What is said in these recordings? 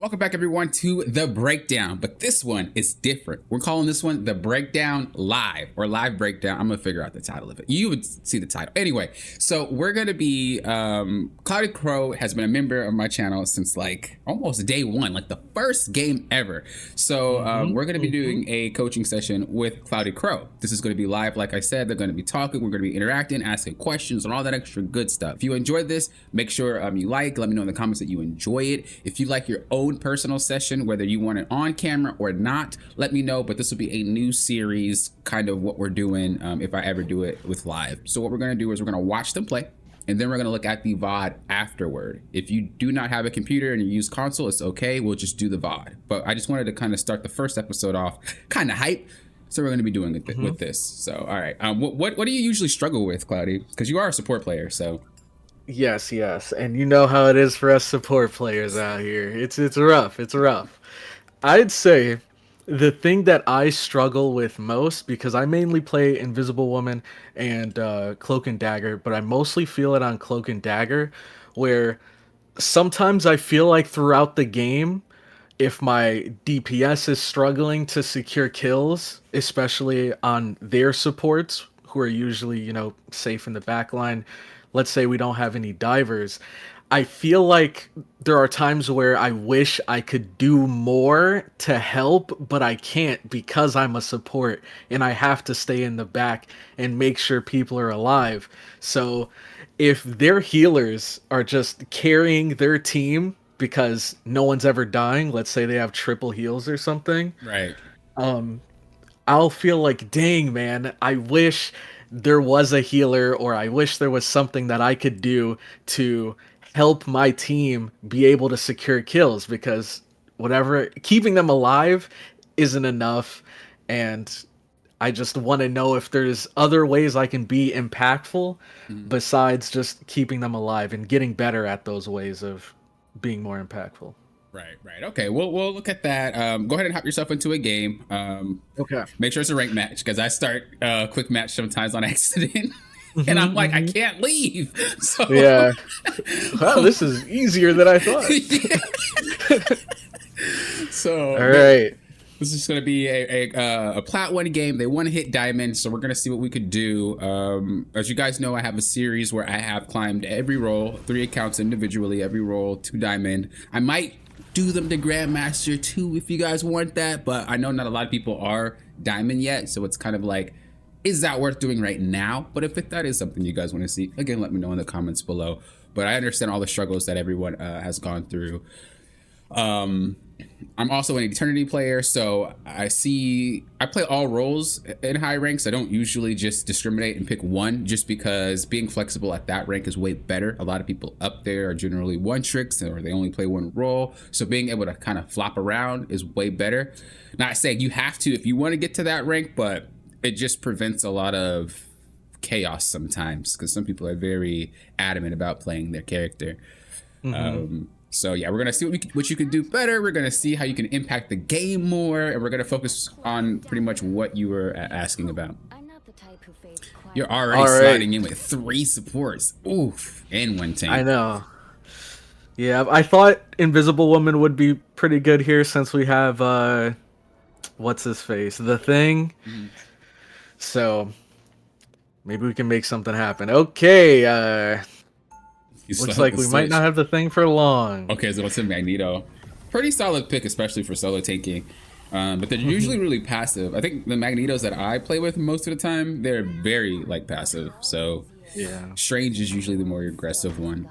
Welcome back, everyone, to The Breakdown, but this one is different. We're calling this one The Breakdown Live, or Live Breakdown. I'm going to figure out the title of it. You would see the title. Anyway, so we're going to be, Cloudy Crow has been a member of my channel since like almost day one, like the first game ever. So we're going to be doing a coaching session with Cloudy Crow. This is going to be live. Like I said, they're going to be talking. We're going to be interacting, asking questions, and all that extra good stuff. If you enjoyed this, make sure you let me know in the comments that you enjoy it. If you like your own personal session, whether you want it on camera or not, let me know. But this will be a new series, kind of what we're doing if I ever do it with live. So what we're going to do is we're going to watch them play, and then we're going to look at the VOD afterward. If you do not have a computer and you use console, it's okay. We'll just do the VOD. But I just wanted to kind of start the first episode off kind of hype. So we're going to be doing it with this. So, all right. What do you usually struggle with, Cloudy? Because you are a support player, so. Yes, and you know how it is for us support players out here. It's rough. I'd say the thing that I struggle with most, because I mainly play Invisible Woman and Cloak and Dagger, but I mostly feel it on Cloak and Dagger, where sometimes I feel like throughout the game, if my DPS is struggling to secure kills, especially on their supports, who are usually, safe in the back line, let's say we don't have any divers, I feel like there are times where I wish I could do more to help, but I can't because I'm a support and I have to stay in the back and make sure people are alive. So if their healers are just carrying their team because no one's ever dying, let's say they have triple heals or something, Right. I'll feel like, dang, man, I wish there was a healer, or I wish there was something that I could do to help my team be able to secure kills, because whatever, keeping them alive isn't enough. And I just want to know if there's other ways I can be impactful besides just keeping them alive and getting better at those ways of being more impactful. Right. Okay, we'll look at that. Go ahead and hop yourself into a game. Okay. Make sure it's a ranked match, because I start a quick match sometimes on accident. And I'm like, I can't leave. So Yeah. Well, this is easier than I thought. So All right. this is going to be a plat one game. They want to hit diamond, so we're going to see what we could do. As you guys know, I have a series where I have climbed every role, 3 accounts individually, every role to diamond. I might do them to Grandmaster too if you guys want that, but I know not a lot of people are diamond yet, so it's kind of like, is that worth doing right now? But if that is something you guys want to see, again, let me know in the comments below. But I understand all the struggles that everyone has gone through. I'm also an Eternity player, so I play all roles in high ranks. I don't usually just discriminate and pick one, just because being flexible at that rank is way better. A lot of people up there are generally one tricks, or they only play one role, so being able to kind of flop around is way better. Not saying you have to if you want to get to that rank, but it just prevents a lot of chaos sometimes, because some people are very adamant about playing their character. So yeah, we're gonna see what you can do better. We're gonna see how you can impact the game more, and we're gonna focus on pretty much what you were asking about. You're already sliding in with 3 supports. Oof, and 1 tank. I know. Yeah, I thought Invisible Woman would be pretty good here since we have what's his face, the Thing. So maybe we can make something happen. Okay, looks like we might not have the Thing for long. Okay, so it's a Magneto. Pretty solid pick, especially for solo tanking. But they're usually really passive. I think the Magnetos that I play with most of the time, they're very passive. So yeah, Strange is usually the more aggressive one.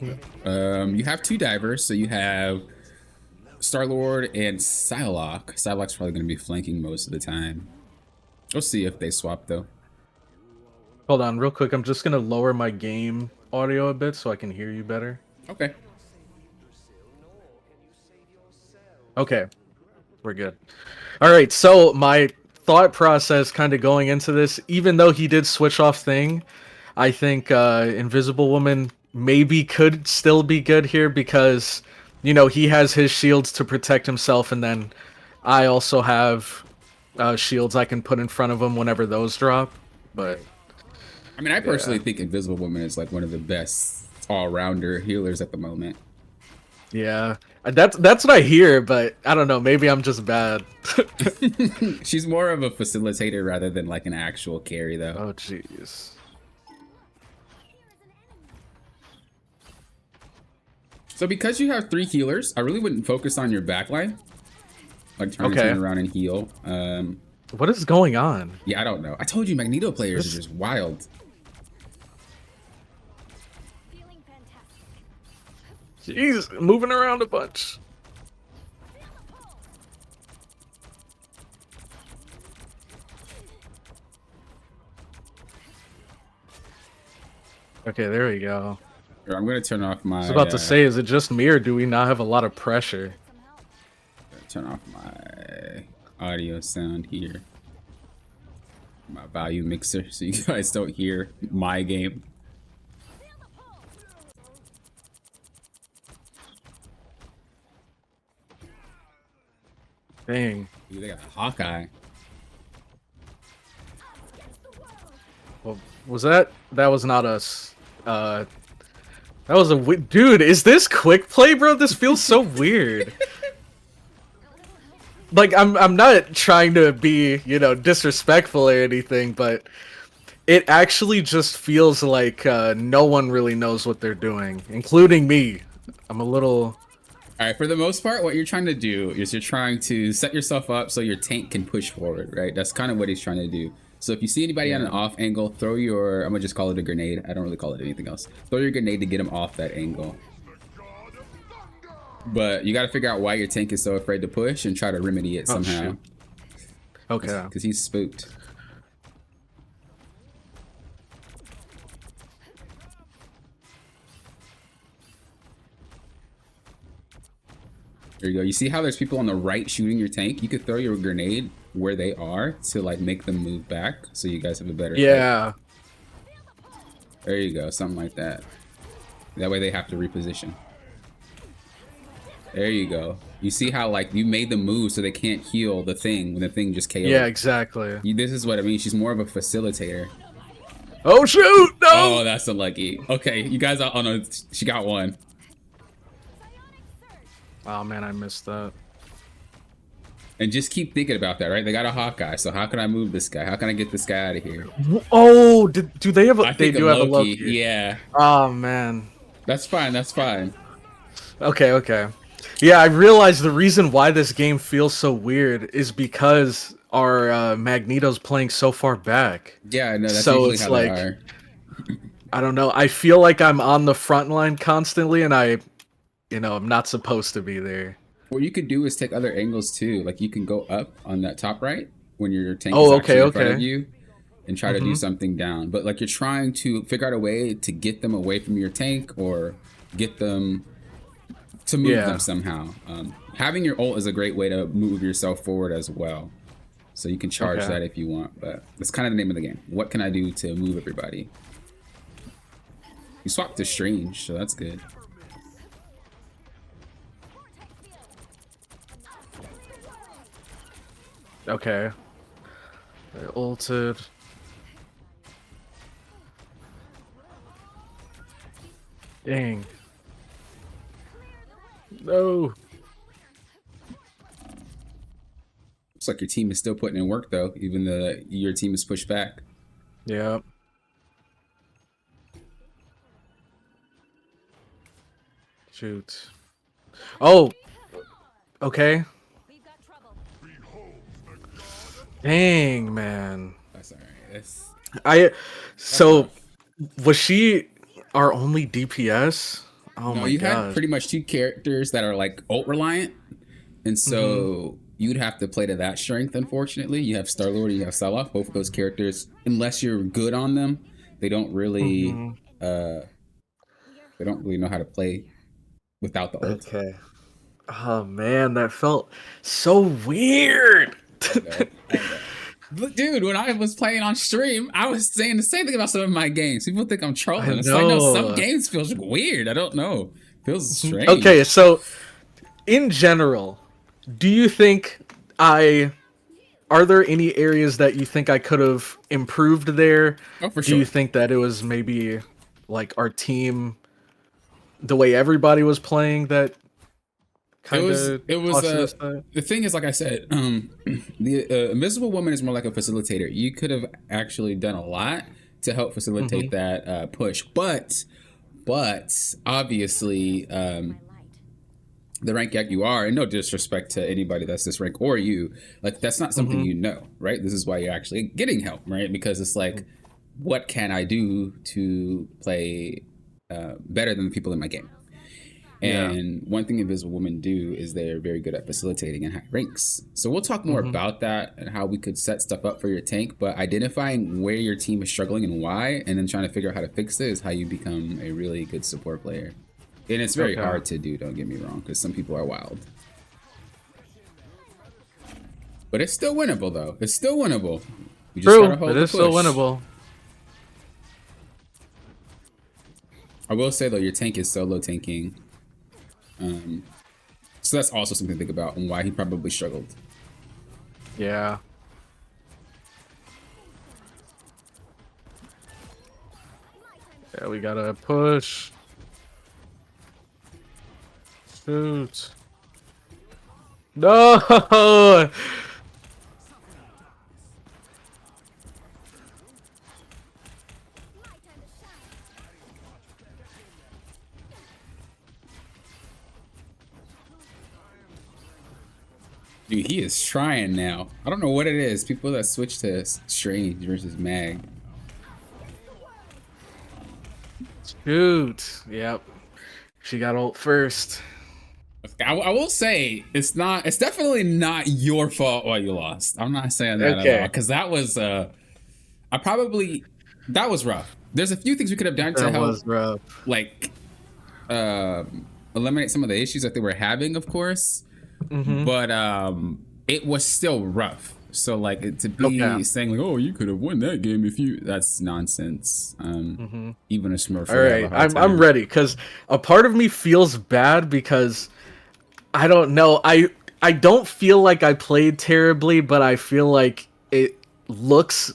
You have 2 divers, so you have Star-Lord and Psylocke. Psylocke's probably going to be flanking most of the time. We'll see if they swap though. Hold on real quick. I'm just going to lower my game audio a bit so I can hear you better. Okay. Okay. We're good. All right. So my thought process kind of going into this, even though he did switch off Thing, I think Invisible Woman maybe could still be good here because, he has his shields to protect himself, and then I also have shields I can put in front of him whenever those drop. But I mean, I personally think Invisible Woman is like one of the best all-rounder healers at the moment. Yeah, That's what I hear, but I don't know. Maybe I'm just bad. She's more of a facilitator rather than like an actual carry, though. Oh, jeez. So because you have 3 healers, I really wouldn't focus on your backline. Like trying to turn around and heal. What is going on? Yeah, I don't know. I told you Magneto players are just wild. Jeez, moving around a bunch. Okay, there we go. Here, I'm gonna turn off my. I was about to say, is it just me or do we not have a lot of pressure? Turn off my audio sound here. My volume mixer, so you guys don't hear my game. Dang. Ooh, they got a Hawkeye. Well, was that? That was not us. That was a dude. Is this quick play, bro? This feels so weird. Like I'm not trying to be, you know, disrespectful or anything, but it actually just feels like no one really knows what they're doing, including me. I'm a little. All right, for the most part, what you're trying to do is you're trying to set yourself up so your tank can push forward, right? That's kind of what he's trying to do. So if you see anybody on an off angle, throw your, I'm gonna just call it a grenade. I don't really call it anything else. Throw your grenade to get him off that angle. But you got to figure out why your tank is so afraid to push and try to remedy it somehow. Oh, okay. Because he's spooked. There you go. You see how there's people on the right shooting your tank? You could throw your grenade where they are to like make them move back so you guys have a better yeah fight. There you go. Something like that. That way they have to reposition. There you go. You see how like you made them move so they can't heal the thing when the thing just KO'd. Yeah, exactly. This is what I mean. She's more of a facilitator. Oh shoot! No! Oh, that's unlucky. Okay, you guys are, oh no, she got one. Oh man, I missed that. And just keep thinking about that, right? They got a Hawkeye, so how can I move this guy? How can I get this guy out of here? Oh, do they have a, they do have a Loki. Loki. Yeah. Oh man. That's fine, that's fine. Okay. Yeah, I realized the reason why this game feels so weird is because our Magneto's playing so far back. Yeah, no, that's so usually it's how like, they are. I don't know. I feel like I'm on the front line constantly, and I'm not supposed to be there. What you could do is take other angles too. Like you can go up on that top right when your tank is actually in front of you and try to do something down. But like you're trying to figure out a way to get them away from your tank or get them to move them somehow. Having your ult is a great way to move yourself forward as well. So you can charge that if you want, but that's kind of the name of the game. What can I do to move everybody? You swapped to Strange, so that's good. Okay. They ulted. Dang. No. Looks like your team is still putting in work though, even though your team is pushed back. Yeah. Shoot. Oh. Okay. Dang, man. That's alright. Was she our only DPS? Oh no, my you gosh. had pretty much 2 characters that are like ult reliant, and so you'd have to play to that strength. Unfortunately, you have Star-Lord and you have Salah. Both of those characters, unless you're good on them, they don't really know how to play without the ult. Okay. Oh man, that felt so weird. I know. But dude, when I was playing on stream, I was saying the same thing about some of my games. People think I'm trolling. It's like, no, some games feels weird. I don't know. Feels strange. Okay, so in general, do you think are there any areas that you think I could have improved there? Oh, for sure. Do you think that it was maybe like our team, the way everybody was playing, that It kind was of it was toss to the side? the thing is, like I said, the invisible woman is more like a facilitator. You could have actually done a lot to help facilitate Hmm. that push, but obviously the rank that you are, and no disrespect to anybody that's this rank or you, like that's not something Hmm. you know, right? This is why you're actually getting help, right? Because it's like, what can I do to play better than the people in my game? Yeah. And one thing Invisible Women do is they're very good at facilitating in high ranks. So we'll talk more Hmm. about that and how we could set stuff up for your tank. But identifying where your team is struggling and why, and then trying to figure out how to fix it is how you become a really good support player. And it's very Okay. hard to do, don't get me wrong, because some people are wild. But it's still winnable, though. It's still winnable. You just gotta True. It hold the is still push. winnable. I will say, though, your tank is solo tanking. So that's also something to think about and why he probably struggled. Yeah. Yeah, we gotta push. Shoot. No! Dude, he is trying now. I don't know what it is. People that switch to Strange versus Mag. Shoot. Yep. She got ult first. I will say it's not. It's definitely not your fault why you lost. I'm not saying that at all Okay. because that was. I probably that was rough. There's a few things we could have done to That help, was rough. like, eliminate some of the issues that they were having, of course. Mm-hmm. But it was still rough. So like to Okay. be saying like, oh, you could have won that game if you. That's nonsense. Mm-hmm. Even a Smurf All would have a right. hard I'm time. ready because a part of me feels bad because I don't know. I don't feel like I played terribly, but I feel like it looks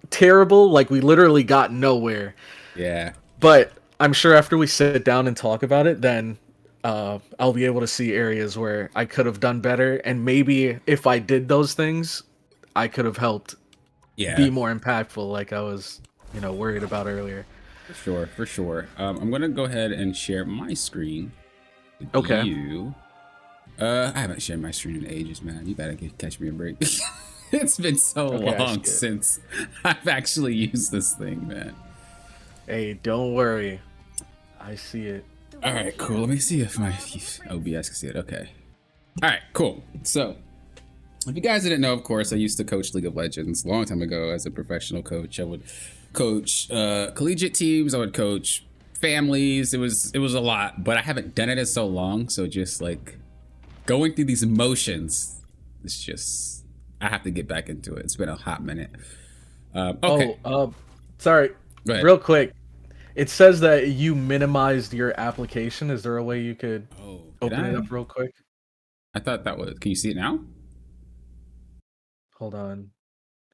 terrible. Like we literally got nowhere. Yeah. But I'm sure after we sit down and talk about it, then I'll be able to see areas where I could have done better, and maybe if I did those things, I could have helped be Yeah. more impactful, like I was, worried about earlier. For sure. For sure. I'm gonna go ahead and share my screen with Okay. you. I haven't shared my screen in ages, man. You better catch me a break. It's been so Okay, I see long it. since I've actually used this thing, man. Hey, don't worry. I see it. All right, cool. Let me see if my OBS can see it. Okay. All right, cool. So, if you guys didn't know, of course, I used to coach League of Legends a long time ago as a professional coach. I would coach collegiate teams. I would coach families. It was a lot, but I haven't done it in so long. So just like going through these emotions, it's just I have to get back into it. It's been a hot minute. Okay, Sorry. go ahead. Real quick. It says that you minimized your application. Is there a way you could Oh, did open it I? up real quick? I thought that was. Can you see it now? Hold on.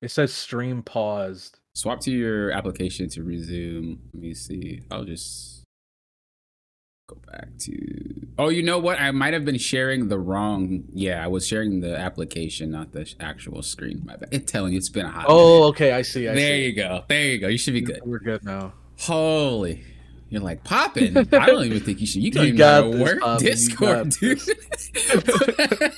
It says stream paused. Swap to your application to resume. Let me see. I'll just go back to. Oh, you know what? I might have been sharing the wrong. Yeah, I was sharing the application, not the actual screen. My bad. It's telling you it's been a hot Oh, minute. okay. I see. I There see. you go. There you go. You should be good. We're good now. Holy. You're like popping. I don't even think you should. You don't You even know how got to this, work Poppin', you Discord, got dude. this.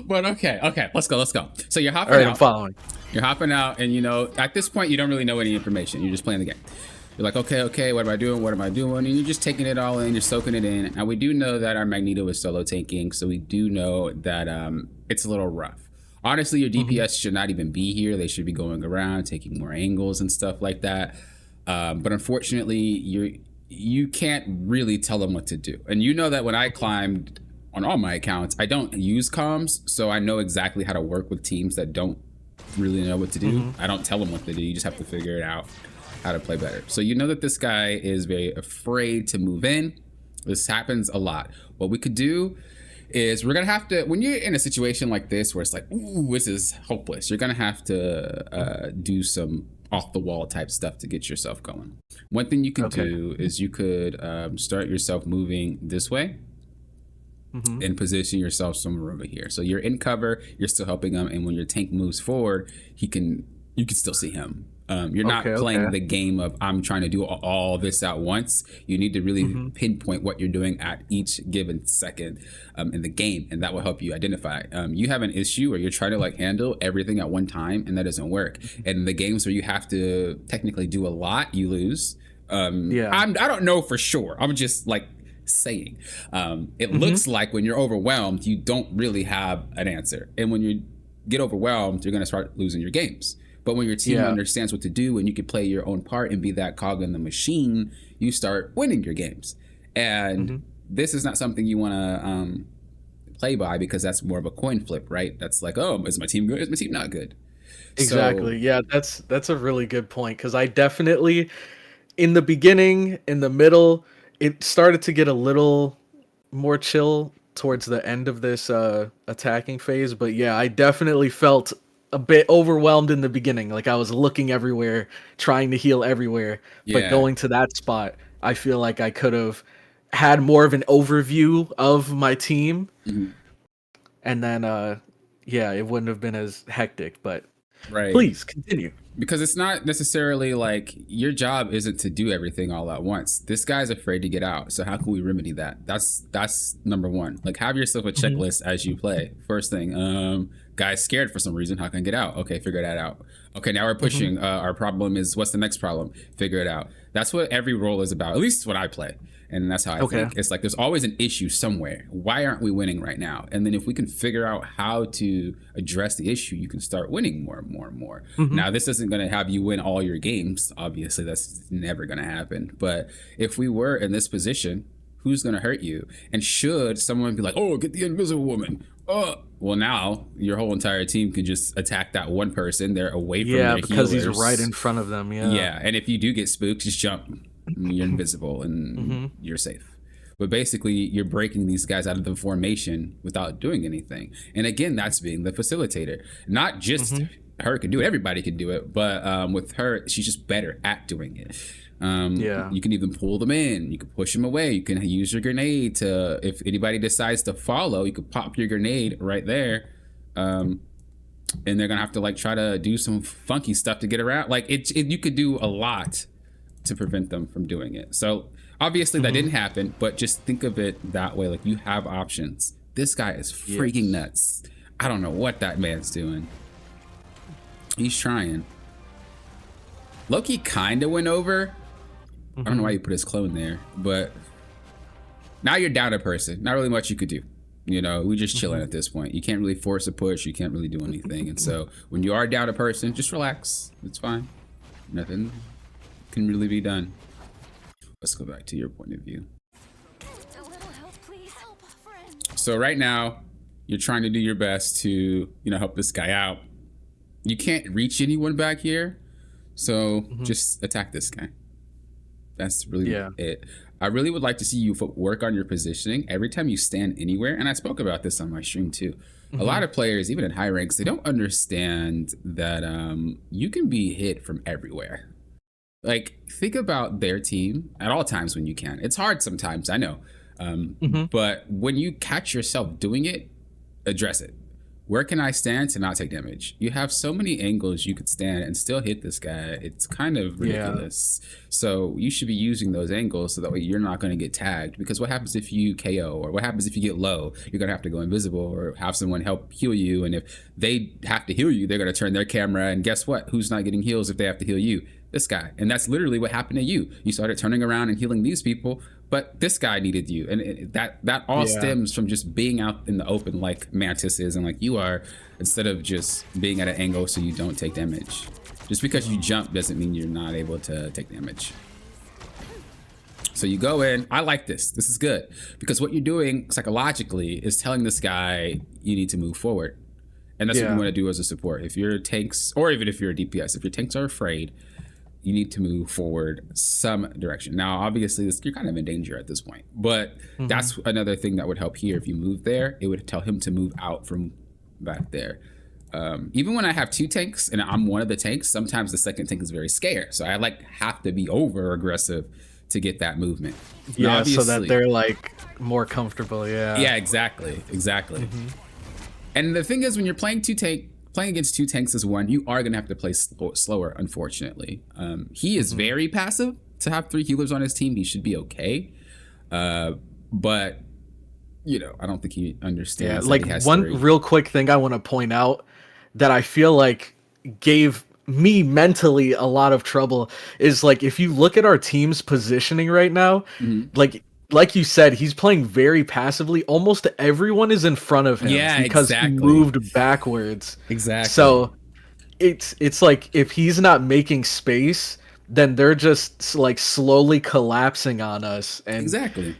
But okay. Let's go. So you're hopping All right, out. I'm following. You're hopping out, and at this point, you don't really know any information. You're just playing the game. You're like, okay, what am I doing? And you're just taking it all in, you're soaking it in. Now, we do know that our Magneto is solo tanking, so we do know that it's a little rough. Honestly, your DPS should not even be here. They should be going around, taking more angles and stuff like that. But unfortunately, you can't really tell them what to do. And you know that when I climbed on all my accounts, I don't use comms, so I know exactly how to work with teams that don't really know what to do. I don't tell them what to do. You just have to figure it out how to play better. So you know that this guy is very afraid to move in. This happens a lot. What we could do is we're gonna have to, when you're in a situation like this where it's like, ooh, this is hopeless, you're gonna have to do some off the wall type stuff to get yourself going. One thing you could do is you could start yourself moving this way. Mm-hmm. and position yourself somewhere over here. So you're in cover, you're still helping him, and when your tank moves forward, you can still see him. You're Okay. not Okay. playing the game of I'm trying to do all this at once. You need to really Mm-hmm. pinpoint what you're doing at each given second in the game, and that will help you identify. You have an issue where you're trying to like handle everything at one time, and that doesn't work. And the games where you have to technically do a lot, you lose. Yeah. I don't know for sure. I'm just like saying. It Mm-hmm. looks like when you're overwhelmed, you don't really have an answer. And when you get overwhelmed, you're going to start losing your games. But when your team Yeah. understands what to do and you can play your own part and be that cog in the machine, you start winning your games. And Mm-hmm. this is not something you want to play by because that's more of a coin flip, right? That's like, oh, is my team good? Is my team not good? So, Exactly. Yeah, that's a really good point because I definitely in the beginning, in the middle, it started to get a little more chill towards the end of this attacking phase, but yeah, I definitely felt a bit overwhelmed in the beginning. Like I was looking everywhere, trying to heal everywhere, but yeah. going to that spot, I feel like I could have had more of an overview of my team Mhm. and then yeah, it wouldn't have been as hectic, but Right. please continue. Because it's not necessarily like your job isn't to do everything all at once. This guy's afraid to get out. So how can we remedy that? That's number one. Like have yourself a Mhm. checklist as you play. First thing, guy's scared for some reason. How can I get out? Okay, figure that out. Okay, now we're Mhm. pushing. Our problem is what's the next problem? Figure it out. That's what every role is about. At least what I play. And that's how I Okay. think. It's like there's always an issue somewhere. Why aren't we winning right now? And then if we can figure out how to address the issue, you can start winning more and more and more. Mhm. Now, this isn't going to have you win all your games. Obviously, that's never going to happen. But if we were in this position, who's going to hurt you? And should someone be like, oh, get the invisible woman? Oh, well, now your whole entire team can just attack that one person. They're away from Yeah, their because he's right healers. in front of them. Yeah. Yeah, and if you do get spooked, just jump. You're invisible and Mhm. you're safe. But basically, you're breaking these guys out of the formation without doing anything. And again, that's being the facilitator. Not just Mhm. her could do it; everybody could do it. But with her, she's just better at doing it. Yeah. You can even pull them in. You can push them away. You can use your grenade to. If anybody decides to follow, you could pop your grenade right there. Um, and they're gonna have to like try to do some funky stuff to get around. Like you could do a lot to prevent them from doing it. So obviously that Mhm. didn't happen, but just think of it that way. Like you have options. This guy is freaking Yes. nuts. I don't know what that man's doing. He's trying. Loki kind of went over. I don't know why Mhm. you put his clone there, but now you're down a person. Not really much you could do. You know, we just chilling Mhm. at this point. You can't really force a push. You can't really do anything. And so when you are down a person, just relax. It's fine. Nothing can really be done. Let's go back to your point of view. A little help, please. Help, friend. So right now, you're trying to do your best to, help this guy out. You can't reach anyone back here, so Mhm. just attack this guy. That's really Yeah. it. I really would like to see you work on your positioning every time you stand anywhere. And I spoke about this on my stream too. A lot Mhm. of players, even in high ranks, they don't understand that you can be hit from everywhere. Like, think about their team at all times when you can. It's hard sometimes, I know. Mhm. But when you catch yourself doing it, address it. Where can I stand to not take damage? You have so many angles you could stand and still hit this guy. It's kind of Yeah. ridiculous. So you should be using those angles so that way you're not going to get tagged. Because what happens if you KO or what happens if you get low? You're going to have to go invisible or have someone help heal you. And if they have to heal you, they're going to turn their camera. And guess what? Who's not getting heals if they have to heal you? This guy. And that's literally what happened to you. You started turning around and healing these people, but this guy needed you. And that all Yeah. stems from just being out in the open like Mantis is and like you are, instead of just being at an angle so you don't take damage. Just because you jump doesn't mean you're not able to take damage. So you go in. I like this. This is good. Because what you're doing psychologically is telling this guy you need to move forward. And that's what you Yeah. want to do as a support. If your tanks, or even if you're a DPS, if your tanks are afraid, you need to move forward some direction. Now, obviously, you're kind of in danger at this point, but Mhm. that's another thing that would help here. If you move there, it would tell him to move out from back there. Even when I have two tanks and I'm one of the tanks, sometimes the second tank is very scared. So I like have to be over aggressive to get that movement. Yeah, so that Obviously- they're like more comfortable. Yeah. Yeah, exactly. And the thing is, when you're playing against two tanks as one, you are gonna have to play slower. Unfortunately, he is very passive. To have 3 healers on his team, he should be okay. But I don't think he understands. Yeah, like he has one 3. real quick thing I want to point out that I feel like gave me mentally a lot of trouble is like if you look at our team's positioning right now, like you said, he's playing very passively. Almost everyone is in front of him because he moved backwards. Exactly. So it's like if he's not making space, then they're just like slowly collapsing on us. And exactly.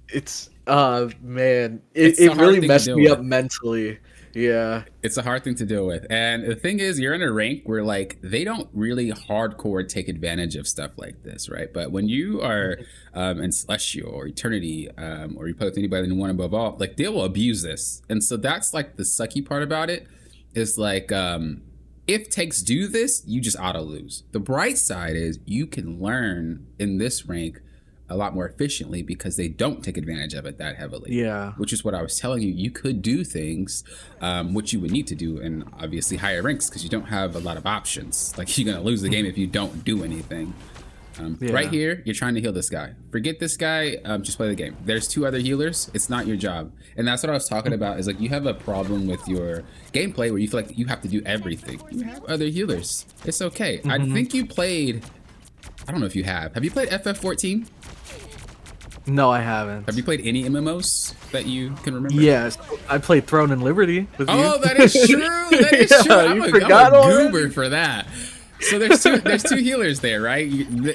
it's man, It's it a hard really thing to messed deal me with. up mentally. Yeah. It's a hard thing to deal with. And the thing is, you're in a rank where like they don't really hardcore take advantage of stuff like this, right? But when you are in Celestial or Eternity, or you play with anybody in One Above All, like they will abuse this. And so that's like the sucky part about it is like if takes do this, you just auto lose. The bright side is you can learn in this rank a lot more efficiently because they don't take advantage of it that heavily. Yeah. Which is what I was telling you. You could do things which you would need to do in obviously higher ranks because you don't have a lot of options. Like you're going to lose the game if you don't do anything. Right here, you're trying to heal this guy. Forget this guy, just play the game. There's 2 other healers. It's not your job. And that's what I was talking about is like you have a problem with your gameplay where you feel like you have to do everything. You have other healers. It's okay. I think you played, I don't know if you have. Have you played FF14? No, I haven't. Have you played any MMOs that you can remember? Yes, I played Throne and Liberty with you. Oh, that is true. That is Yeah, true. I'm you a forgot already? goober for that. So there's two healers there, right?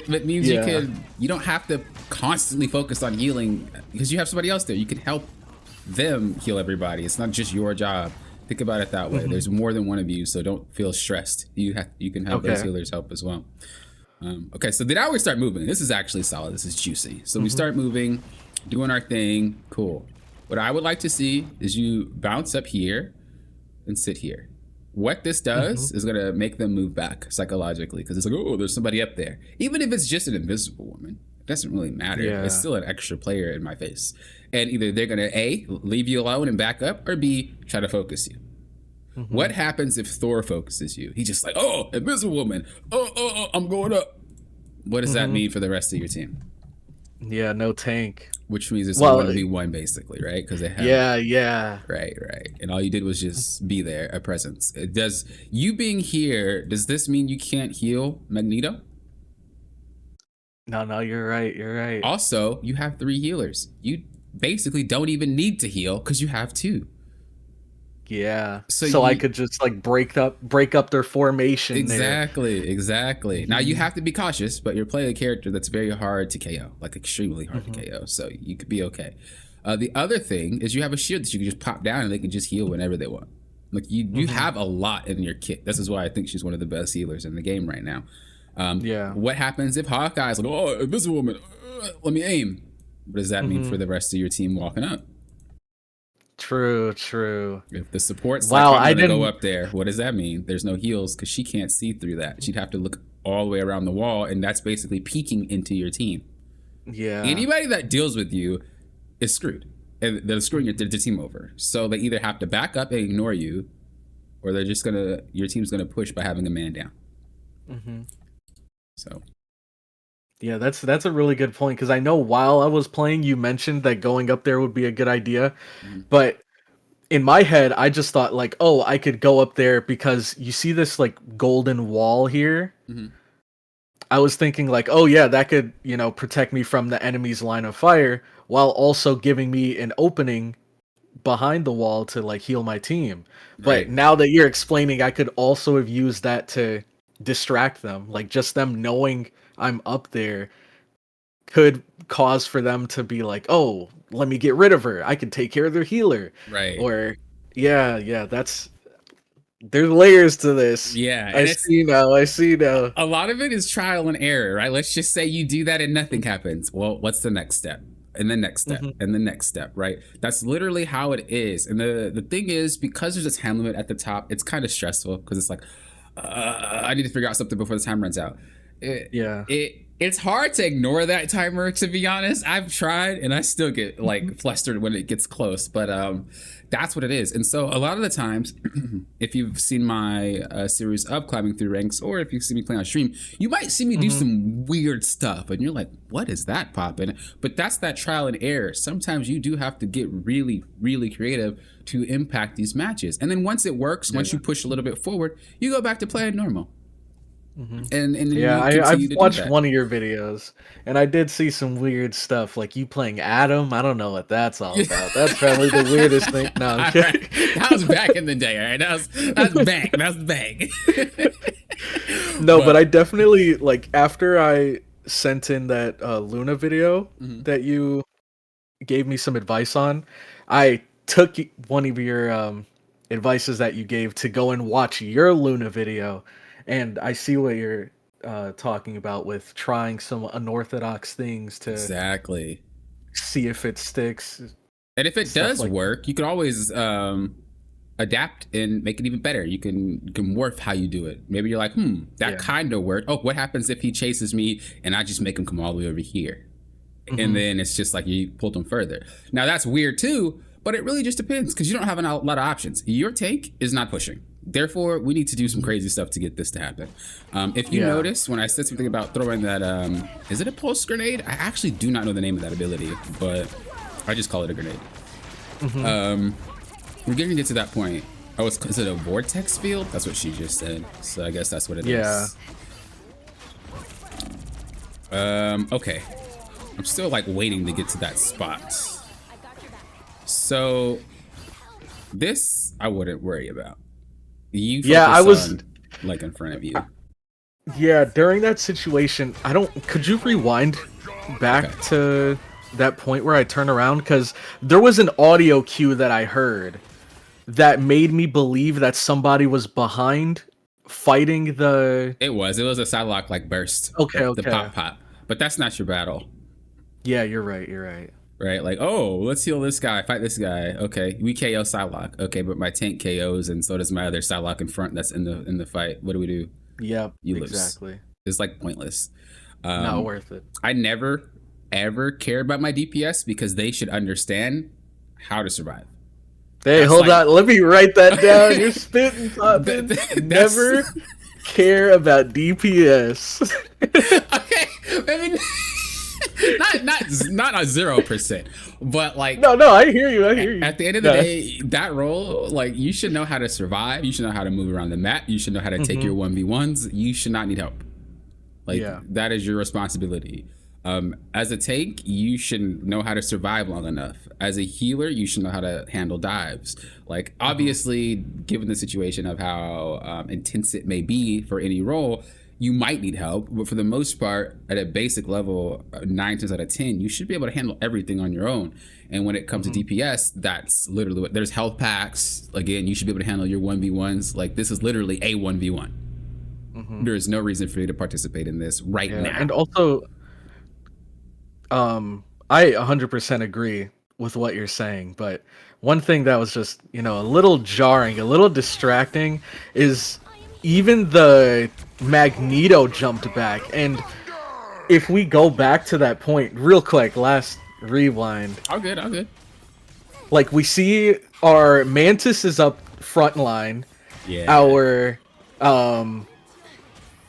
That means you don't have to constantly focus on healing because you have somebody else there. You can help them heal everybody. It's not just your job. Think about it that way. There's more than one of you, so don't feel stressed. You can have those healers help as well. Okay, so now we start moving. This is actually solid. This is juicy. So we start moving, doing our thing. Cool. What I would like to see is you bounce up here and sit here. What this does is going to make them move back psychologically because it's like, oh, there's somebody up there. Even if it's just an invisible woman, it doesn't really matter. Yeah. It's still an extra player in my face. And either they're going to A, leave you alone and back up, or B, try to focus you. What happens if Thor focuses you? He's just like, oh, invisible woman. Oh, I'm going up. What does that mean for the rest of your team? Yeah, no tank. Which means it's a 1v1 basically, right? Because they have Right. And all you did was just be there, a presence. Does you being here, does this mean you can't heal Magneto? No, you're right. Also, you have 3 healers. You basically don't even need to heal because you have 2. Yeah. So I could just like break up their formation. Exactly. Now you have to be cautious, but you're playing a character that's very hard to KO, like extremely hard to KO. So you could be okay. The other thing is you have a shield that you can just pop down and they can just heal whenever they want. Like you have a lot in your kit. This is why I think she's one of the best healers in the game right now. What happens if Hawkeye's like, oh, invisible woman, let me aim? What does that mean for the rest of your team walking up? True. If the support's Wow, like, I'm I gonna didn't go up there, what does that mean? There's no heals because she can't see through that. She'd have to look all the way around the wall, and that's basically peeking into your team. Yeah. Anybody that deals with you is screwed. And they're screwing your team over. So they either have to back up and ignore you, or they're just your team's gonna push by having a man down. So Yeah, that's a really good point because I know while I was playing, you mentioned that going up there would be a good idea, but in my head, I just thought like, oh, I could go up there because you see this like golden wall here. I was thinking like, oh yeah, that could protect me from the enemy's line of fire while also giving me an opening behind the wall to like heal my team. But now that you're explaining, I could also have used that to distract them, like just them knowing I'm up there could cause for them to be like, oh, let me get rid of her. I can take care of their healer. Right. Or there's layers to this. Yeah. I see now. A lot of it is trial and error, right? Let's just say you do that and nothing happens. Well, what's the next step? And the next step, and the next step, right? That's literally how it is. And the thing is, because there's a time limit at the top, it's kind of stressful because it's like, I need to figure out something before the time runs out. It It's hard to ignore that timer, to be honest. I've tried and I still get like flustered when it gets close, but that's what it is. And so a lot of the times, if you've seen my series of climbing through ranks, or if you see me play on stream, you might see me do some weird stuff and you're like, what is that popping? But that's that trial and error. Sometimes you do have to get really, really creative to impact these matches. And then once it works, once you push a little bit forward, you go back to playing normal. And Yeah, I've watched one of your videos, and I did see some weird stuff, like you playing Adam. I don't know what that's all about. That's probably the weirdest thing. No, I'm kidding. That was back in the day, all right? That's bang. That's bang. No, but I definitely, like, after I sent in that Luna video that you gave me some advice on, I took one of your advices that you gave to go and watch your Luna video. And I see what you're talking about with trying some unorthodox things to exactly see if it sticks. And if it does work, you can always adapt and make it even better. You can morph how you do it. Maybe you're like, that kind of worked. Oh, what happens if he chases me and I just make him come all the way over here? And then it's just like you pulled him further. Now that's weird too, but it really just depends because you don't have a lot of options. Your tank is not pushing. Therefore, we need to do some crazy stuff to get this to happen. If you notice, when I said something about throwing that, is it a pulse grenade? I actually do not know the name of that ability, but I just call it a grenade. We're getting to get to that point. Oh, is it a vortex field? That's what she just said. So I guess that's what it is. Okay. I'm still like waiting to get to that spot. So this I wouldn't worry about. You I was like in front of you. Yeah, during that situation, could you rewind back to that point where I turn around? Because there was an audio cue that I heard that made me believe that somebody was behind fighting the... It was a Psylocke like burst. Okay. The pop. But that's not your battle. Yeah, you're right. Right, like, oh, let's heal this guy, fight this guy. Okay, we KO Psylocke. Okay, but my tank KOs, and so does my other Psylocke in front that's in the fight. What do we do? Yep, you lose. Exactly. It's like pointless. Not worth it. I never, ever cared about my DPS because they should understand how to survive. Hey, that's hold on. Let me write that down. You're spitting, popping. Never care about DPS. Okay, I mean... not 0%, but like no, I hear you. At the end of the day, that role, like, you should know how to survive. You should know how to move around the map. You should know how to take your 1v1s. You should not need help. Like that is your responsibility. As a tank, you should know how to survive long enough. As a healer, you should know how to handle dives. Like, obviously, given the situation of how intense it may be for any role, you might need help, but for the most part, at a basic level, 9 times out of 10, you should be able to handle everything on your own. And when it comes to DPS, that's literally what, there's health packs. Again, you should be able to handle your 1v1s. Like, this is literally a 1v1. There is no reason for you to participate in this right now. And also, I 100% agree with what you're saying, but one thing that was just, a little jarring, a little distracting is even the Magneto jumped back. And if we go back to that point real quick, last rewind. All good. Like, we see our Mantis is up front line. Yeah.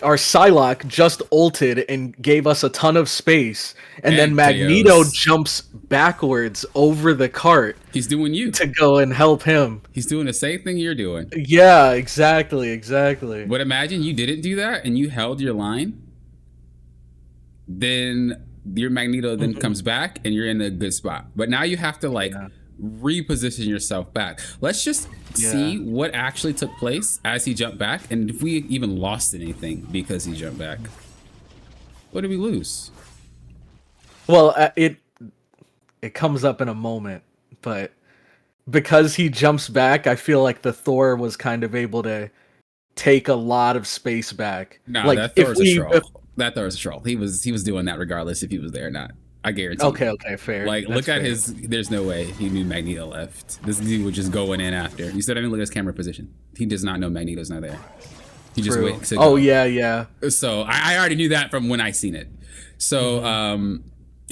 Our Psylocke just ulted and gave us a ton of space, and then Magneto jumps backwards over the cart. He's doing you to go and help him. He's doing the same thing you're doing. Yeah, exactly. But imagine you didn't do that and you held your line. Then your Magneto then comes back and you're in a good spot. But now you have to reposition yourself back. Let's just see what actually took place as he jumped back, and if we even lost anything because he jumped back. What did we lose? Well, it comes up in a moment, but because he jumps back, I feel like the Thor was kind of able to take a lot of space back. No, like, that Thor's a troll. That Thor's a troll. He was doing that regardless if he was there or not. I guarantee. Okay, fair. Like, look at his. There's no way he knew Magneto left. This dude was just going in after. You said I didn't look at his camera position. He does not know Magneto's not there. He just waits. Yeah. So I already knew that from when I seen it. So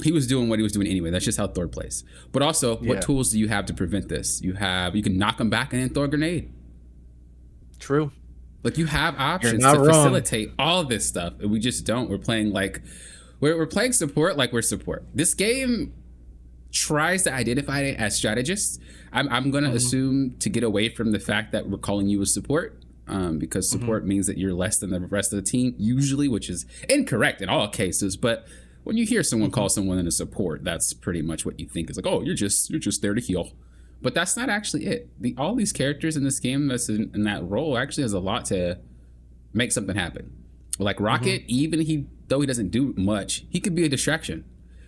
he was doing what he was doing anyway. That's just how Thor plays. But also, what tools do you have to prevent this? You can knock him back and then throw a grenade. True. Like, you have options to facilitate all this stuff, and we just don't. We're playing like we're playing support like we're support. This game tries to identify it as strategist. I'm going to assume to get away from the fact that we're calling you a support, because support means that you're less than the rest of the team usually, which is incorrect in all cases. But when you hear someone call someone a support, that's pretty much what you think. Is like, oh, you're just there to heal. But that's not actually it. All these characters in this game that's in that role actually has a lot to make something happen. Like Rocket, even though he doesn't do much, he could be a distraction.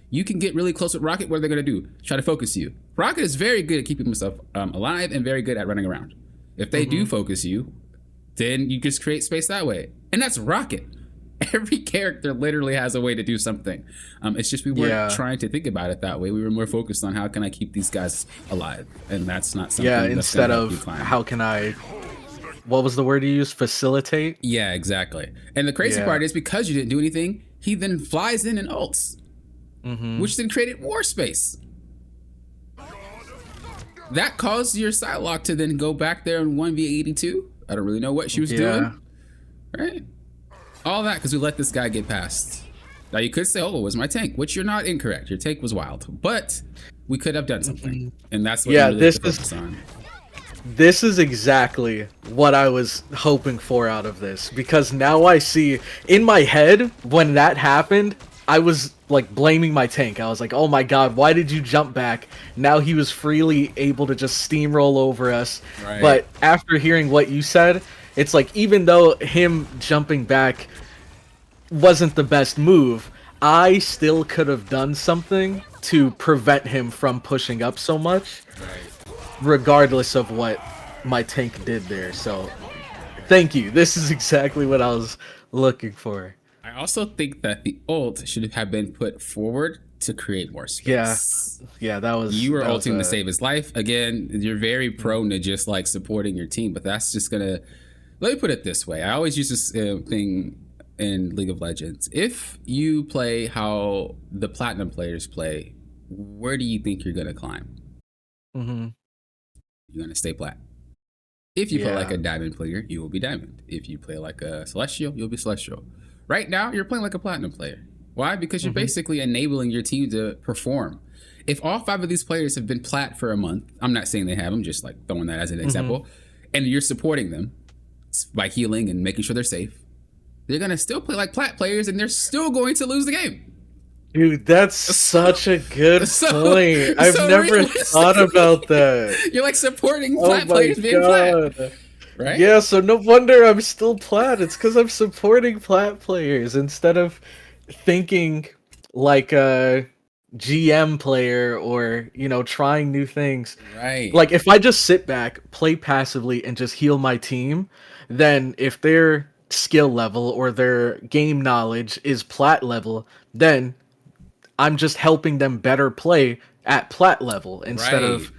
You can get really close with Rocket. What are they going to do? Try to focus you. Rocket is very good at keeping himself alive and very good at running around. If they do focus you, then you just create space that way. And that's Rocket. Every character literally has a way to do something. It's just we weren't trying to think about it that way. We were more focused on how can I keep these guys alive, and that's not something. Yeah, instead of how can I. What was the word you used? Facilitate. Yeah, exactly. And the crazy part is because you didn't do anything, he then flies in and ults, which then created more space. That caused your Psylocke to then go back there and 1v82. I don't really know what she was doing. Right. All that because we let this guy get past. Now you could say, oh, it was my tank, which you're not incorrect. Your tank was wild, but we could have done something. And that's what really focus on. This is exactly what I was hoping for out of this, because now I see in my head when that happened, I was like blaming my tank. I was like, oh my god, why did you jump back? Now he was freely able to just steamroll over us. Right. But after hearing what you said, it's like, even though him jumping back wasn't the best move, I still could have done something to prevent him from pushing up so much, regardless of what my tank did there. So, thank you. This is exactly what I was looking for. I also think that the ult should have been put forward to create more space. Yeah, that was... You were ulting to save his life. Again, you're very prone to just like supporting your team, but that's just gonna... Let me put it this way. I always use this thing in League of Legends. If you play how the platinum players play, where do you think you're going to climb? You're going to stay plat. If you play like a diamond player, you will be diamond. If you play like a celestial, you'll be celestial. Right now, you're playing like a platinum player. Why? Because you're basically enabling your team to perform. If all 5 of these players have been plat for a month, I'm not saying they have, I'm just like throwing that as an example, and you're supporting them by healing and making sure they're safe, they're gonna still play like plat players, and they're still going to lose the game. Dude, that's such a good point. I've never thought about that. You're like supporting plat players being plat, right? Yeah, so no wonder I'm still plat. It's because I'm supporting plat players instead of thinking like a GM player or, you know, trying new things. Right. Like, if I just sit back, play passively, and just heal my team, then if their skill level or their game knowledge is plat level, then I'm just helping them better play at plat level instead of...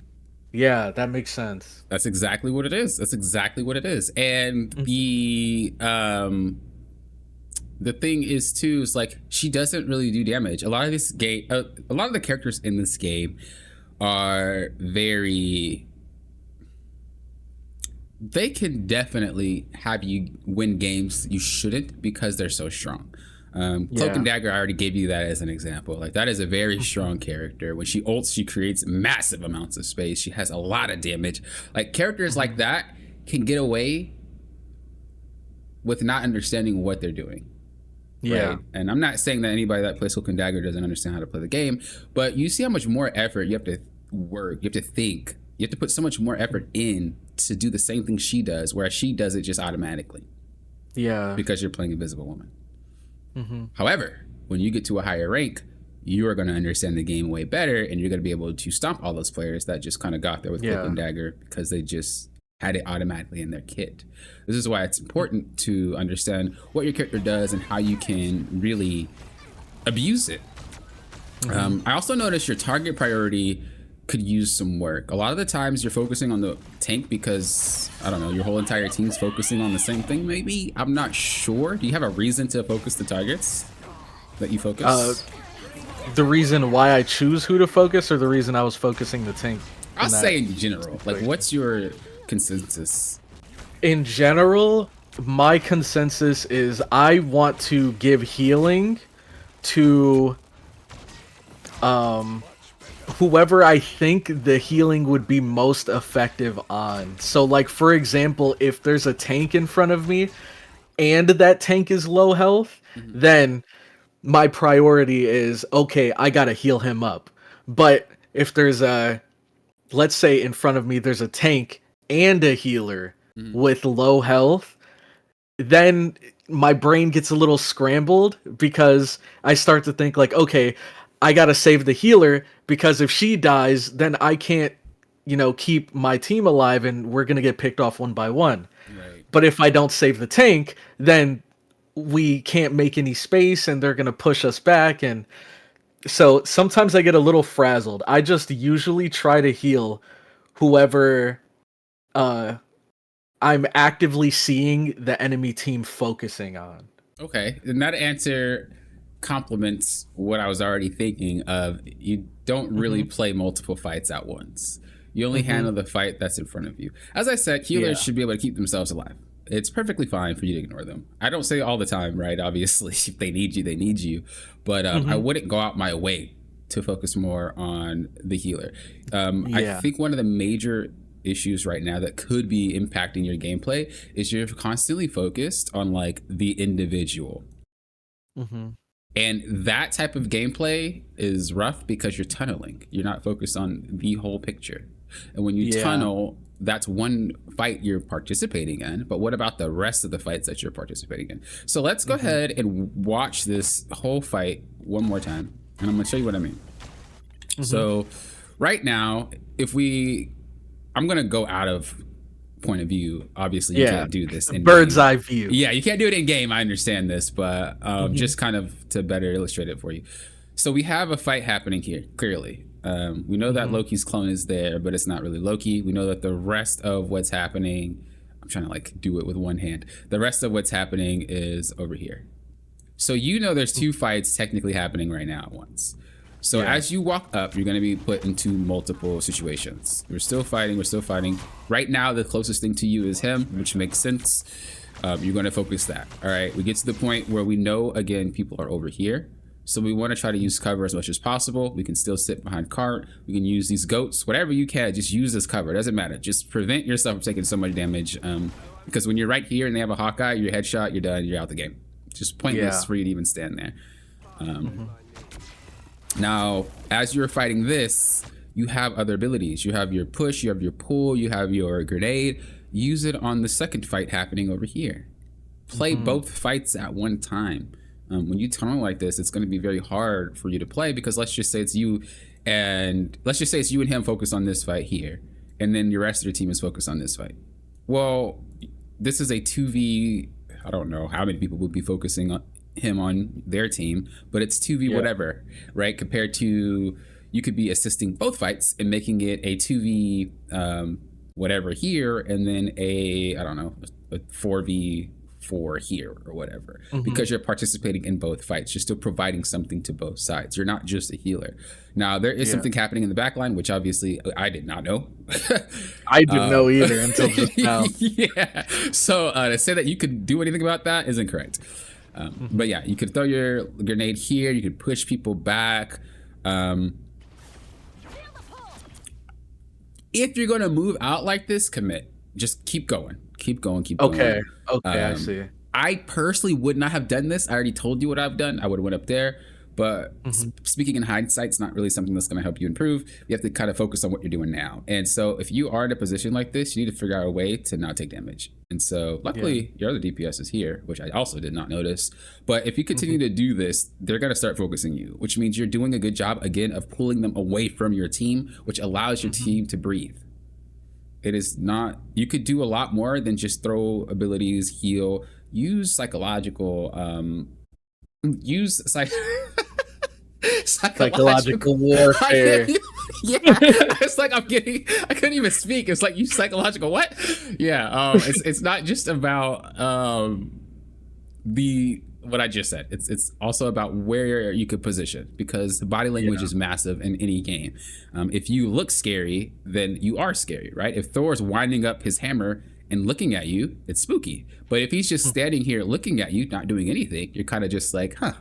Yeah, that makes sense. That's exactly what it is. That's exactly what it is. And the thing is too, is like, she doesn't really do damage. A lot of this game, a lot of the characters in this game are very... They can definitely have you win games you shouldn't because they're so strong. Cloak and Dagger, I already gave you that as an example. Like, that is a very strong character. When she ults, she creates massive amounts of space. She has a lot of damage. Like, characters like that can get away with not understanding what they're doing. Yeah. Right? And I'm not saying that anybody that plays Cloak and Dagger doesn't understand how to play the game, but you see how much more effort you have to work, you have to think, you have to put so much more effort in to do the same thing she does, whereas she does it just automatically. Yeah. Because you're playing Invisible Woman. However, when you get to a higher rank, you are going to understand the game way better, and you're going to be able to stomp all those players that just kind of got there with Cloak and Dagger because they just had it automatically in their kit. This is why it's important to understand what your character does and how you can really abuse it. I also noticed your target priority could use some work. A lot of the times you're focusing on the tank because, I don't know, your whole entire team's focusing on the same thing maybe? I'm not sure. Do you have a reason to focus the targets? that you focus? The reason why I choose who to focus, or the reason I was focusing the tank? I'll say in general. Like, what's your consensus? In general, my consensus is I want to give healing to whoever I think the healing would be most effective on. So like, for example, if there's a tank in front of me and that tank is low health, then my priority is, okay, I gotta heal him up. But if there's let's say in front of me there's a tank and a healer with low health, then my brain gets a little scrambled because I start to think like, okay, I gotta save the healer because if she dies, then I can't, keep my team alive and we're gonna get picked off one by one. Right. But if I don't save the tank, then we can't make any space and they're gonna push us back. And so sometimes I get a little frazzled. I just usually try to heal whoever I'm actively seeing the enemy team focusing on. Okay, and that answer complements what I was already thinking of. You don't really play multiple fights at once. You only handle the fight that's in front of you. As I said, healers should be able to keep themselves alive. It's perfectly fine for you to ignore them. I don't say all the time, right? Obviously, if they need you, they need you. But I wouldn't go out my way to focus more on the healer. I think one of the major issues right now that could be impacting your gameplay is you're constantly focused on like the individual. And that type of gameplay is rough because you're tunneling. You're not focused on the whole picture. And when you tunnel, that's one fight you're participating in. But what about the rest of the fights that you're participating in? So let's go ahead and watch this whole fight one more time. And I'm going to show you what I mean. So right now, I'm going to go out of point of view. Obviously, you can't do this in bird's eye view. Yeah, you can't do it in game. I understand this, but just kind of to better illustrate it for you. So we have a fight happening here, clearly. We know that Loki's clone is there, but it's not really Loki. We know that the rest of what's happening, I'm trying to like do it with one hand. The rest of what's happening is over here. So there's two fights technically happening right now at once. So as you walk up, you're going to be put into multiple situations. We're still fighting. Right now, the closest thing to you is him, which makes sense. You're going to focus that. All right. We get to the point where we know, again, people are over here. So we want to try to use cover as much as possible. We can still sit behind cart. We can use these goats, whatever you can, just use this cover. It doesn't matter. Just prevent yourself from taking so much damage. Because when you're right here and they have a Hawkeye, you're headshot, you're done, you're out the game. Just pointless for you to even stand there. Now, as you're fighting this, you have other abilities. You have your push, you have your pull, you have your grenade. Use it on the second fight happening over here. Play both fights at one time. When you tunnel like this, it's going to be very hard for you to play because let's just say it's you and him focused on this fight here, and then the rest of your team is focused on this fight. Well, this is a 2v. I don't know how many people would be focusing on him on their team, but it's 2v whatever, right? Compared to you could be assisting both fights and making it a 2v whatever here, and then a 4v4 here or whatever, because you're participating in both fights. You're still providing something to both sides. You're not just a healer. Now there is something happening in the back line, which obviously I did not know. I didn't know either until just now. So to say that you could do anything about that is incorrect. But yeah, you could throw your grenade here. You could push people back. If you're going to move out like this, commit. Just keep going. Keep going. Okay, I see. I personally would not have done this. I already told you what I've done. I would have went up there. But speaking in hindsight, it's not really something that's going to help you improve. You have to kind of focus on what you're doing now. And so if you are in a position like this, you need to figure out a way to not take damage. And so luckily, your other DPS is here, which I also did not notice. But if you continue to do this, they're going to start focusing you, which means you're doing a good job, again, of pulling them away from your team, which allows your team to breathe. It is not, you could do a lot more than just throw abilities, heal, use psychological, psychological warfare. It's like I couldn't even speak. It's like, you psychological what? Yeah, it's not just about the what I just said. It's also about where you could position, because the body language is massive in any game. If you look scary, then you are scary, right? If Thor's winding up his hammer and looking at you, it's spooky. But if he's just standing here looking at you, not doing anything, you're kind of just like, huh,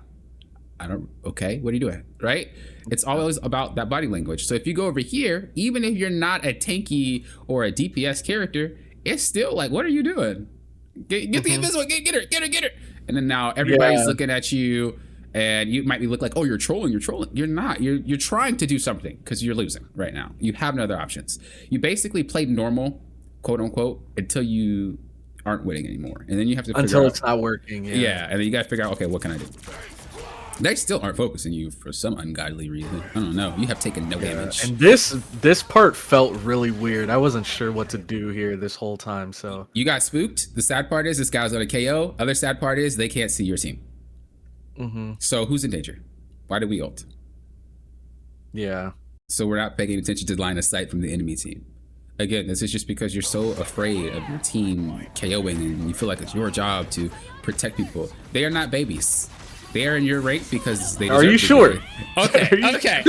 okay, what are you doing, right? It's always about that body language. So if you go over here, even if you're not a tanky or a DPS character, it's still like, what are you doing? Get the invisible, get her. And then now everybody's looking at you, and you might be look like, oh, you're trolling. You're not. You're trying to do something because you're losing right now. You have no other options. You basically played normal, quote unquote, until you aren't winning anymore, and then you have to figure out, it's not working. Yeah, and then you got to figure out, okay, what can I do? They still aren't focusing you for some ungodly reason. I don't know. You have taken no damage. And this part felt really weird. I wasn't sure what to do here this whole time. So you got spooked. The sad part is this guy's on a KO. Other sad part is they can't see your team. So who's in danger? Why did we ult? Yeah. So we're not paying attention to the line of sight from the enemy team. Again, this is just because you're so afraid of your team KOing, and you feel like it's your job to protect people. They are not babies. They are in your rank because they deserve Are you to sure? be. Okay.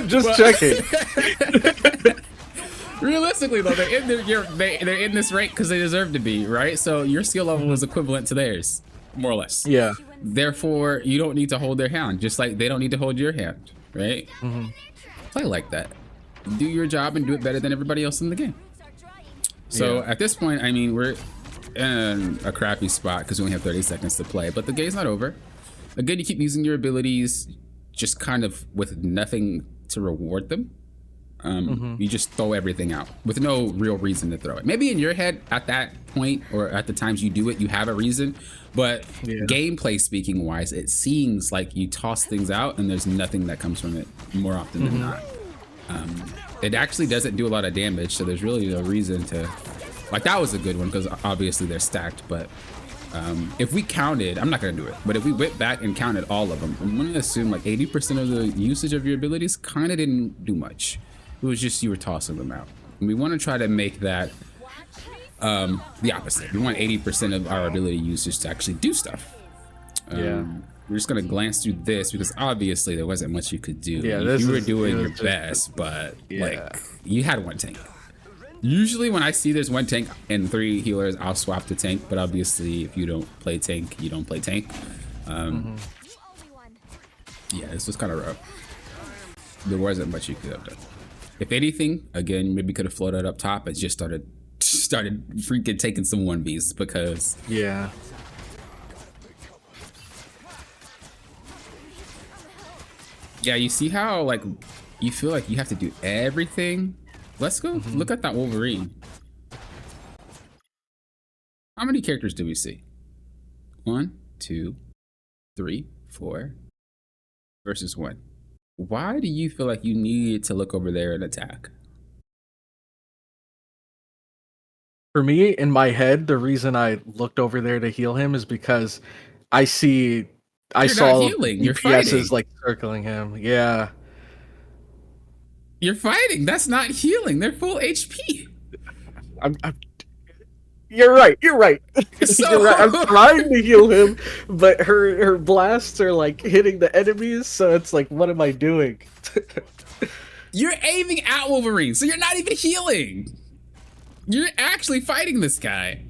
Just checking. Realistically, though, they're in this rank because they deserve to be, right? So your skill level is equivalent to theirs, more or less. Yeah. Therefore, you don't need to hold their hand, just like they don't need to hold your hand, right? Play like that. Do your job and do it better than everybody else in the game. So at this point, I mean, we're in a crappy spot because we only have 30 seconds to play, but the game's not over. Again, you keep using your abilities just kind of with nothing to reward them. You just throw everything out with no real reason to throw it. Maybe in your head at that point or at the times you do it, you have a reason, but gameplay speaking wise, it seems like you toss things out and there's nothing that comes from it more often than not. It actually doesn't do a lot of damage, so there's really no reason to, like, that was a good one because obviously they're stacked, but if we counted, I'm not gonna do it, but if we went back and counted all of them, I'm gonna assume like 80% of the usage of your abilities kind of didn't do much. It was just you were tossing them out. And we want to try to make that the opposite. We want 80% of our ability usage to actually do stuff. We're just gonna glance through this because obviously there wasn't much you could do. You were doing your best, but like you had one tank. Usually when I see there's one tank and 3 healers, I'll swap the tank, but obviously if you don't play tank, you don't play tank. Yeah, this was kind of rough. There wasn't much you could have done. If anything, again, maybe could have floated up top and just started freaking taking some 1Vs because yeah, you see how like you feel like you have to do everything. Let's go look at that Wolverine. How many characters do we see? 1, 2, 3, 4 versus 1. Why do you feel like you need to look over there and attack? For me, in my head, the reason I looked over there to heal him is because I saw healing. You're DPSs fighting. like circling him. Yeah. You're fighting. That's not healing. They're full HP. You're right. You're right. So You're right. I'm trying to heal him, but her blasts are like hitting the enemies, so it's like, what am I doing? You're aiming at Wolverine, so you're not even healing. You're actually fighting this guy.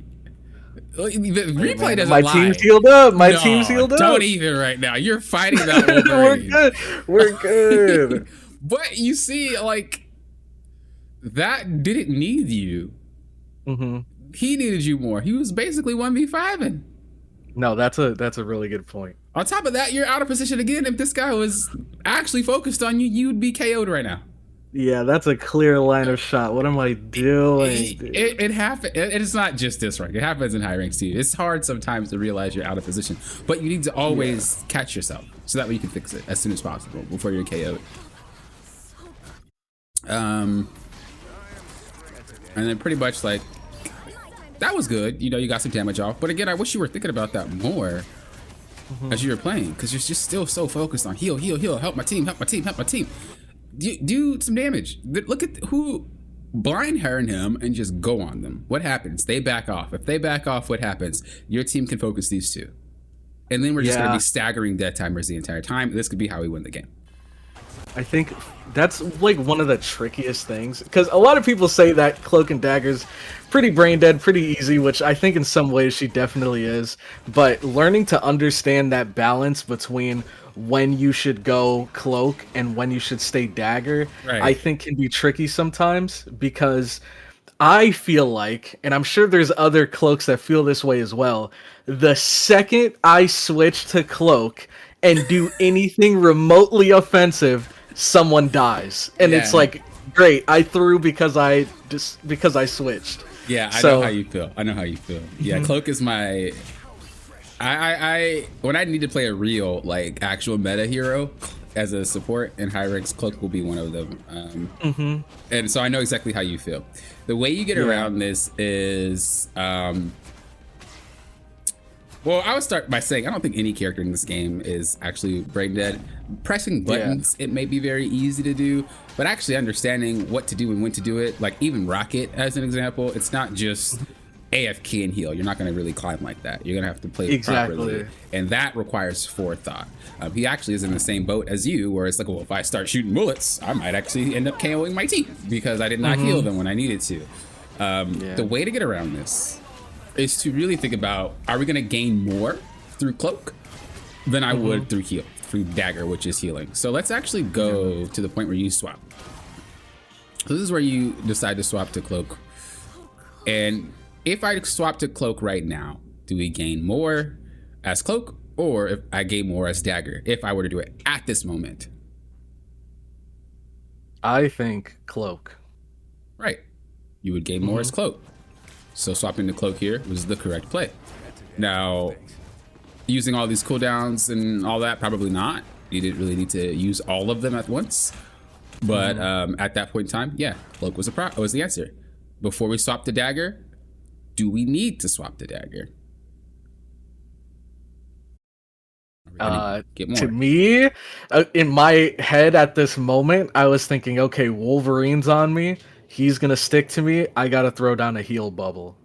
The replay doesn't lie. My team's healed up. My team's healed up. Don't even right now. You're fighting that Wolverine. We're good. But you see, like, that didn't need you. He needed you more. He was basically 1v5ing. No, that's a really good point. On top of that, you're out of position again. If this guy was actually focused on you, you'd be KO'd right now. Yeah, that's a clear line of shot. What am I doing? It happens. It's not just this rank. It happens in high ranks too. It's hard sometimes to realize you're out of position, but you need to always catch yourself so that way you can fix it as soon as possible before you're KO'd. And then pretty much like that was good. You know, you got some damage off. But again, I wish you were thinking about that more as you were playing, because you're just still so focused on heal, help my team, help my team. Do some damage. Look at who blind her and him and just go on them. What happens? They back off. If they back off, what happens? Your team can focus these two. And then we're just going to be staggering death timers the entire time. This could be how we win the game. I think that's like one of the trickiest things, because a lot of people say that Cloak and Dagger's pretty brain dead, pretty easy, which I think in some ways she definitely is. But learning to understand that balance between when you should go Cloak and when you should stay Dagger, right, I think can be tricky sometimes, because I feel like, and I'm sure there's other Cloaks that feel this way as well, the second I switch to Cloak and do anything remotely offensive, someone dies. And it's like, great, I threw because I switched. Yeah, I know how you feel. I know how you feel. Yeah, Cloak is my... I when I need to play a real, like, actual meta hero as a support in high ranks, Cloak will be one of them. And so I know exactly how you feel. The way you get around this is... well, I would start by saying I don't think any character in this game is actually brain dead. Pressing buttons, it may be very easy to do, but actually understanding what to do and when to do it, like even Rocket as an example, it's not just AFK and heal. You're not going to really climb like that. You're going to have to play properly, and that requires forethought. He actually is in the same boat as you, where it's like, well, if I start shooting bullets, I might actually end up KOing my team because I did not heal them when I needed to. The way to get around this is to really think about, are we going to gain more through Cloak than I would through Dagger, which is healing. So let's actually go to the point where you swap. So this is where you decide to swap to Cloak. And if I swap to Cloak right now, do we gain more as Cloak, or if I gain more as Dagger, if I were to do it at this moment? I think Cloak. Right. You would gain more as Cloak. So swapping to Cloak here was the correct play. Now, using all these cooldowns and all that, probably not. You didn't really need to use all of them at once. But at that point in time, yeah, Cloak was the answer. Before we swap to Dagger, do we need to swap to Dagger? Get more? To me, in my head at this moment, I was thinking, okay, Wolverine's on me. He's going to stick to me. I got to throw down a heal bubble.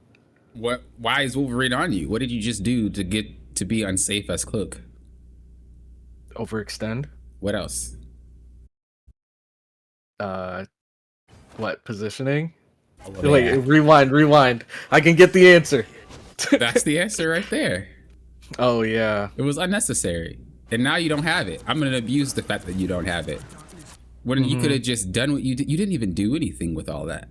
Why is Wolverine on you? What did you just do to get to be unsafe as Cloak? Overextend. What else? What, positioning? Oh, wait, rewind. I can get the answer. That's the answer right there. Oh, yeah. It was unnecessary. And now you don't have it. I'm going to abuse the fact that you don't have it. When you could have just done what you did. You didn't even do anything with all that.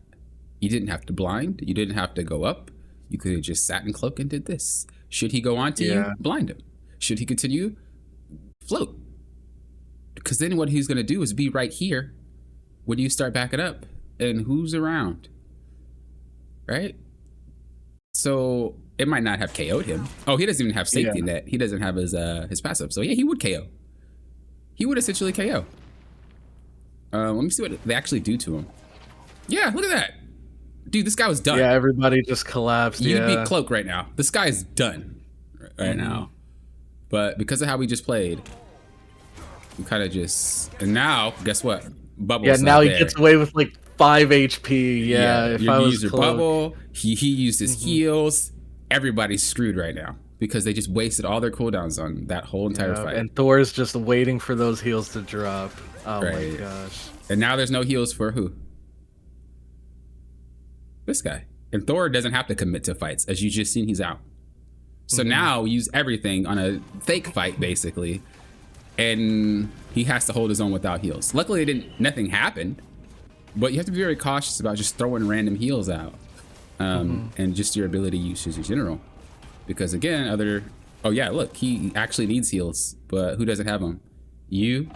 You didn't have to blind. You didn't have to go up. You could have just sat in Cloak and did this. Should he go on to you? Blind him. Should he continue? Float. Because then what he's going to do is be right here when you start backing up. And who's around? Right? So it might not have KO'd him. Oh, he doesn't even have safety net. He doesn't have his passive. So yeah, he would KO. He would essentially KO. Let me see what they actually do to him. Yeah, look at that. Dude, this guy was done. Yeah, everybody just collapsed. You'd be Cloak right now. This guy's done right now. But because of how we just played, we kind of just... And now, guess what? Bubble's now he there. gets away with like 5 HP. Yeah, if I was your Cloak. bubble, he used his heals. Everybody's screwed right now because they just wasted all their cooldowns on that whole entire fight. And Thor's just waiting for those heals to drop. Oh my gosh. And now there's no heals for who? This guy. And Thor doesn't have to commit to fights. As you just seen, he's out. So now use everything on a fake fight, basically. And he has to hold his own without heals. Luckily, nothing happened. But you have to be very cautious about just throwing random heals out. And just your ability usage in general. Because again, oh yeah, look, he actually needs heals. But who doesn't have them? You.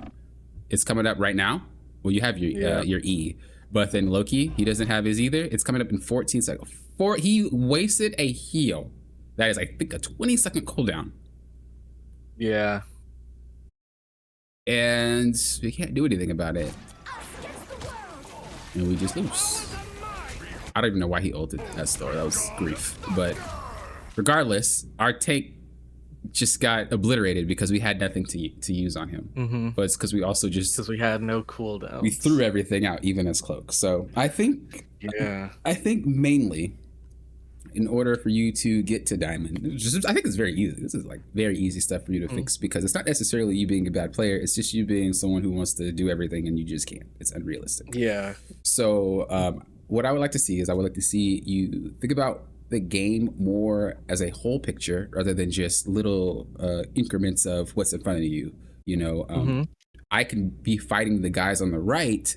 It's coming up right now. Well, you have your E. But then Loki, he doesn't have his either. It's coming up in 14 seconds. He wasted a heal. That is, I think, a 20-second cooldown. Yeah. And we can't do anything about it. And we just lose. I don't even know why he ulted that store. That was grief. But regardless, our tank just got obliterated because we had nothing to use on him. Mm-hmm. But it's because we also just Because we had no cooldowns. we threw everything out, even as Cloak. So Yeah. I think mainly in order for you to get to Diamond, I think it's very easy. This is like very easy stuff for you to fix because it's not necessarily you being a bad player. It's just you being someone who wants to do everything and you just can't. It's unrealistic. Yeah. So what I would like to see is I would like to see you think about the game more as a whole picture rather than just little increments of what's in front of you. You know, I can be fighting the guys on the right,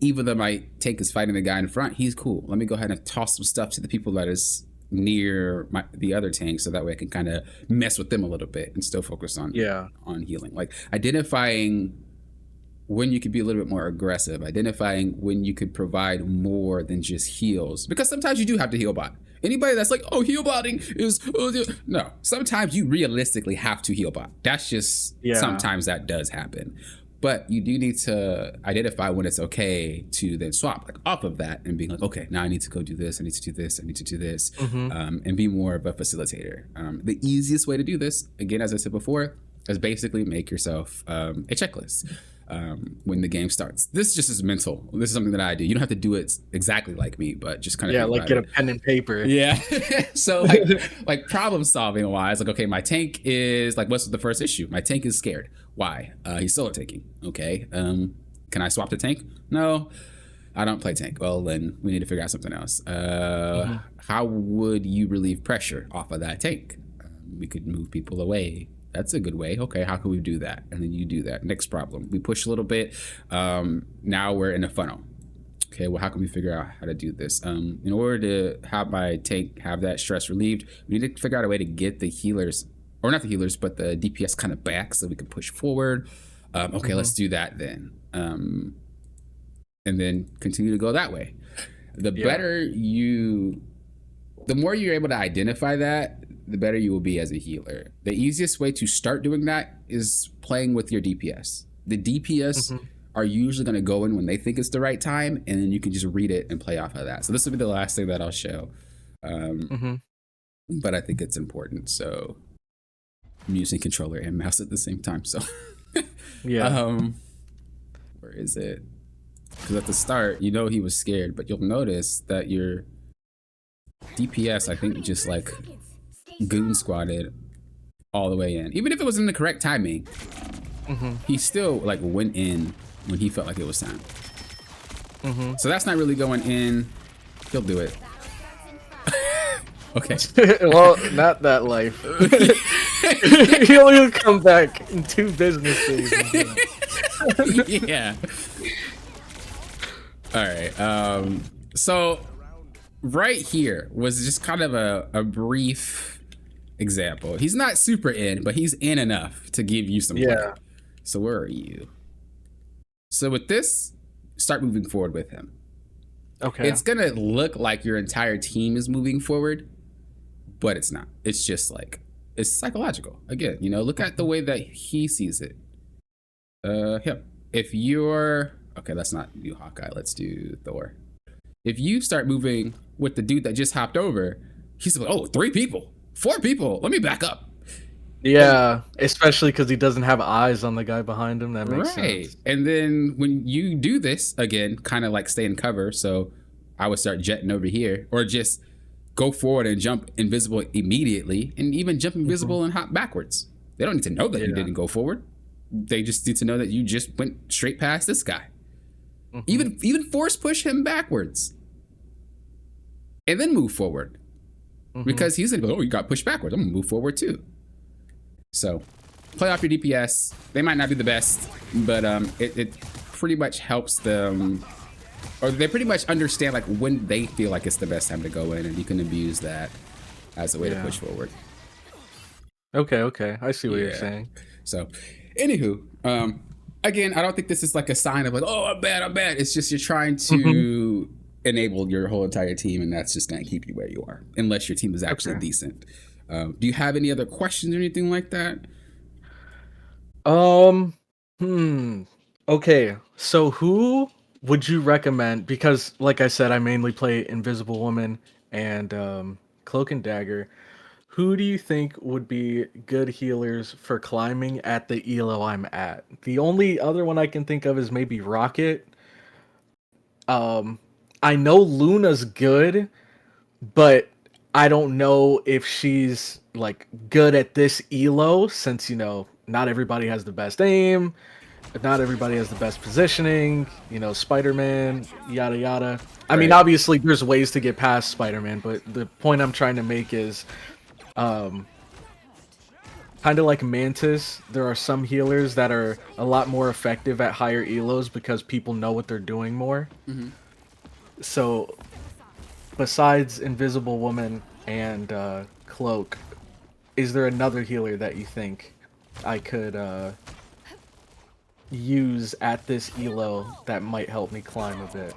even though my tank is fighting the guy in front. He's cool. Let me go ahead and toss some stuff to the people that is near the other tank, so that way I can kind of mess with them a little bit and still focus on healing. Like identifying when you could be a little bit more aggressive, identifying when you could provide more than just heals, because sometimes you do have to heal bot. Anybody that's like, oh, heal botting is no. Sometimes you realistically have to heal bot. That's just sometimes that does happen. But you do need to identify when it's okay to then swap like off of that and being like, okay, now I need to go do this. I need to do this. I need to do this, and be more of a facilitator. The easiest way to do this, again, as I said before, is basically make yourself a checklist. When the game starts, this just is mental. This is something that I do. You don't have to do it exactly like me, but just kind of like get a pen and paper. Yeah. So like problem solving wise, like, okay, my tank is like, what's the first issue? My tank is scared. Why? He's solo taking. Okay. Can I swap the tank? No, I don't play tank. Well, then we need to figure out something else. How would you relieve pressure off of that tank? We could move people away. That's a good way. Okay, how can we do that? And then you do that. Next problem. We push a little bit. Now we're in a funnel. Okay, well, how can we figure out how to do this? In order to have my tank have that stress relieved, we need to figure out a way to get the healers, or not the healers, but the DPS kind of back so we can push forward. Okay, let's do that then. And then continue to go that way. The more you're able to identify that, the better you will be as a healer. The easiest way to start doing that is playing with your DPS. The DPS are usually going to go in when they think it's the right time, and then you can just read it and play off of that. So this will be the last thing that I'll show. But I think it's important. So I'm using controller and mouse at the same time. So where is it? Because at the start, you know he was scared, but you'll notice that your DPS, I think, just like goon squatted all the way in. Even if it was in the correct timing, he still like went in when he felt like it was time. So that's not really going in. He'll do it. Okay. Well, not that life. He'll come back in 2 business days. Yeah. All right. So right here was just kind of a brief example. He's not super in, but he's in enough to give you some play. So where are you? So with this, start moving forward with him. Okay. It's gonna look like your entire team is moving forward, but it's not. It's just like, it's psychological. Again, you know, look at the way that he sees it. Him. If you're okay, let's not do Hawkeye. Let's do Thor. If you start moving with the dude that just hopped over, he's like, oh, 3 people. 4 people, let me back up. Yeah, especially because he doesn't have eyes on the guy behind him. That makes sense. And then when you do this, again, kind of like stay in cover. So I would start jetting over here, or just go forward and jump invisible immediately, and even jump invisible and hop backwards. They don't need to know that you didn't go forward. They just need to know that you just went straight past this guy. Even force push him backwards. And then move forward. Because he's gonna go, oh, you got pushed backwards. I'm gonna move forward too. So play off your DPS. They might not be the best, but it pretty much helps them, or they pretty much understand like when they feel like it's the best time to go in, and you can abuse that as a way to push forward. Okay, I see what you're saying. So, anywho, again, I don't think this is like a sign of like, oh, I'm bad. It's just you're trying to enable your whole entire team, and that's just going to keep you where you are, unless your team is actually decent. Do you have any other questions or anything like that? Okay, so who would you recommend? Because, like I said, I mainly play Invisible Woman and Cloak and Dagger. Who do you think would be good healers for climbing at the elo I'm at? The only other one I can think of is maybe Rocket. Um, I know Luna's good, but I don't know if she's like good at this elo since not everybody has the best aim, not everybody has the best positioning, Spider-Man, yada yada. I mean, Right. obviously there's ways to get past Spider-Man, but the point I'm trying to make is um kind of like Mantis, there are some healers that are a lot more effective at higher elos because people know what they're doing more. So besides Invisible Woman and Cloak, is there another healer that you think I could use at this elo that might help me climb a bit?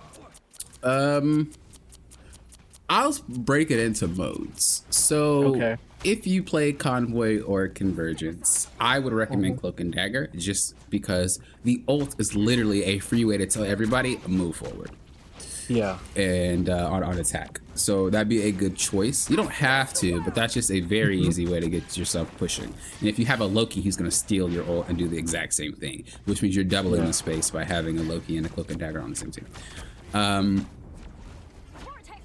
I'll break it into modes. So Okay. if you play Convoy or Convergence, I would recommend Cloak and Dagger just because the ult is literally a free way to tell everybody move forward Yeah. and on attack. So that'd be a good choice. You don't have to, but that's just a very easy way to get yourself pushing. And if you have a Loki, he's going to steal your ult and do the exact same thing, which means you're doubling the space by having a Loki and a Cloak and Dagger on the same team.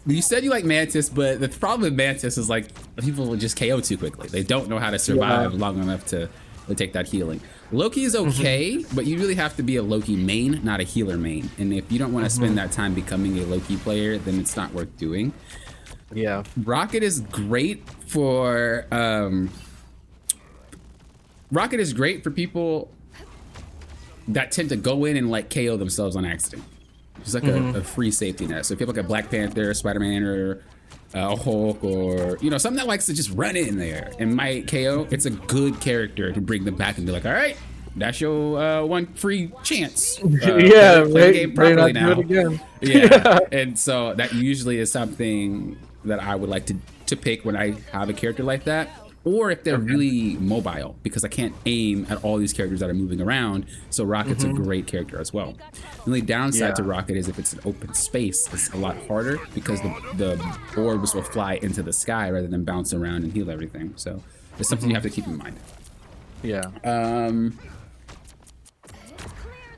You said you like Mantis, but the problem with Mantis is like people will just KO too quickly. They don't know how to survive long enough to take that healing. Loki is okay, but you really have to be a Loki main, not a healer main. And if you don't want to spend that time becoming a Loki player, then it's not worth doing. Yeah. Rocket is great for people that tend to go in and like KO themselves on accident. It's like a free safety net. So if you have like a Black Panther, Spider-Man, or a Hulk, or something that likes to just run in there and might KO, it's a good character to bring them back and be like, all right, that's your one free chance. Yeah, play the game properly now. Do it again. Yeah. And so that usually is something that I would like to pick when I have a character like that. Or if they're really mobile, because I can't aim at all these characters that are moving around. So Rocket's a great character as well. The only downside to Rocket is if it's an open space, it's a lot harder because the orbs will fly into the sky rather than bounce around and heal everything. So it's something you have to keep in mind. Yeah.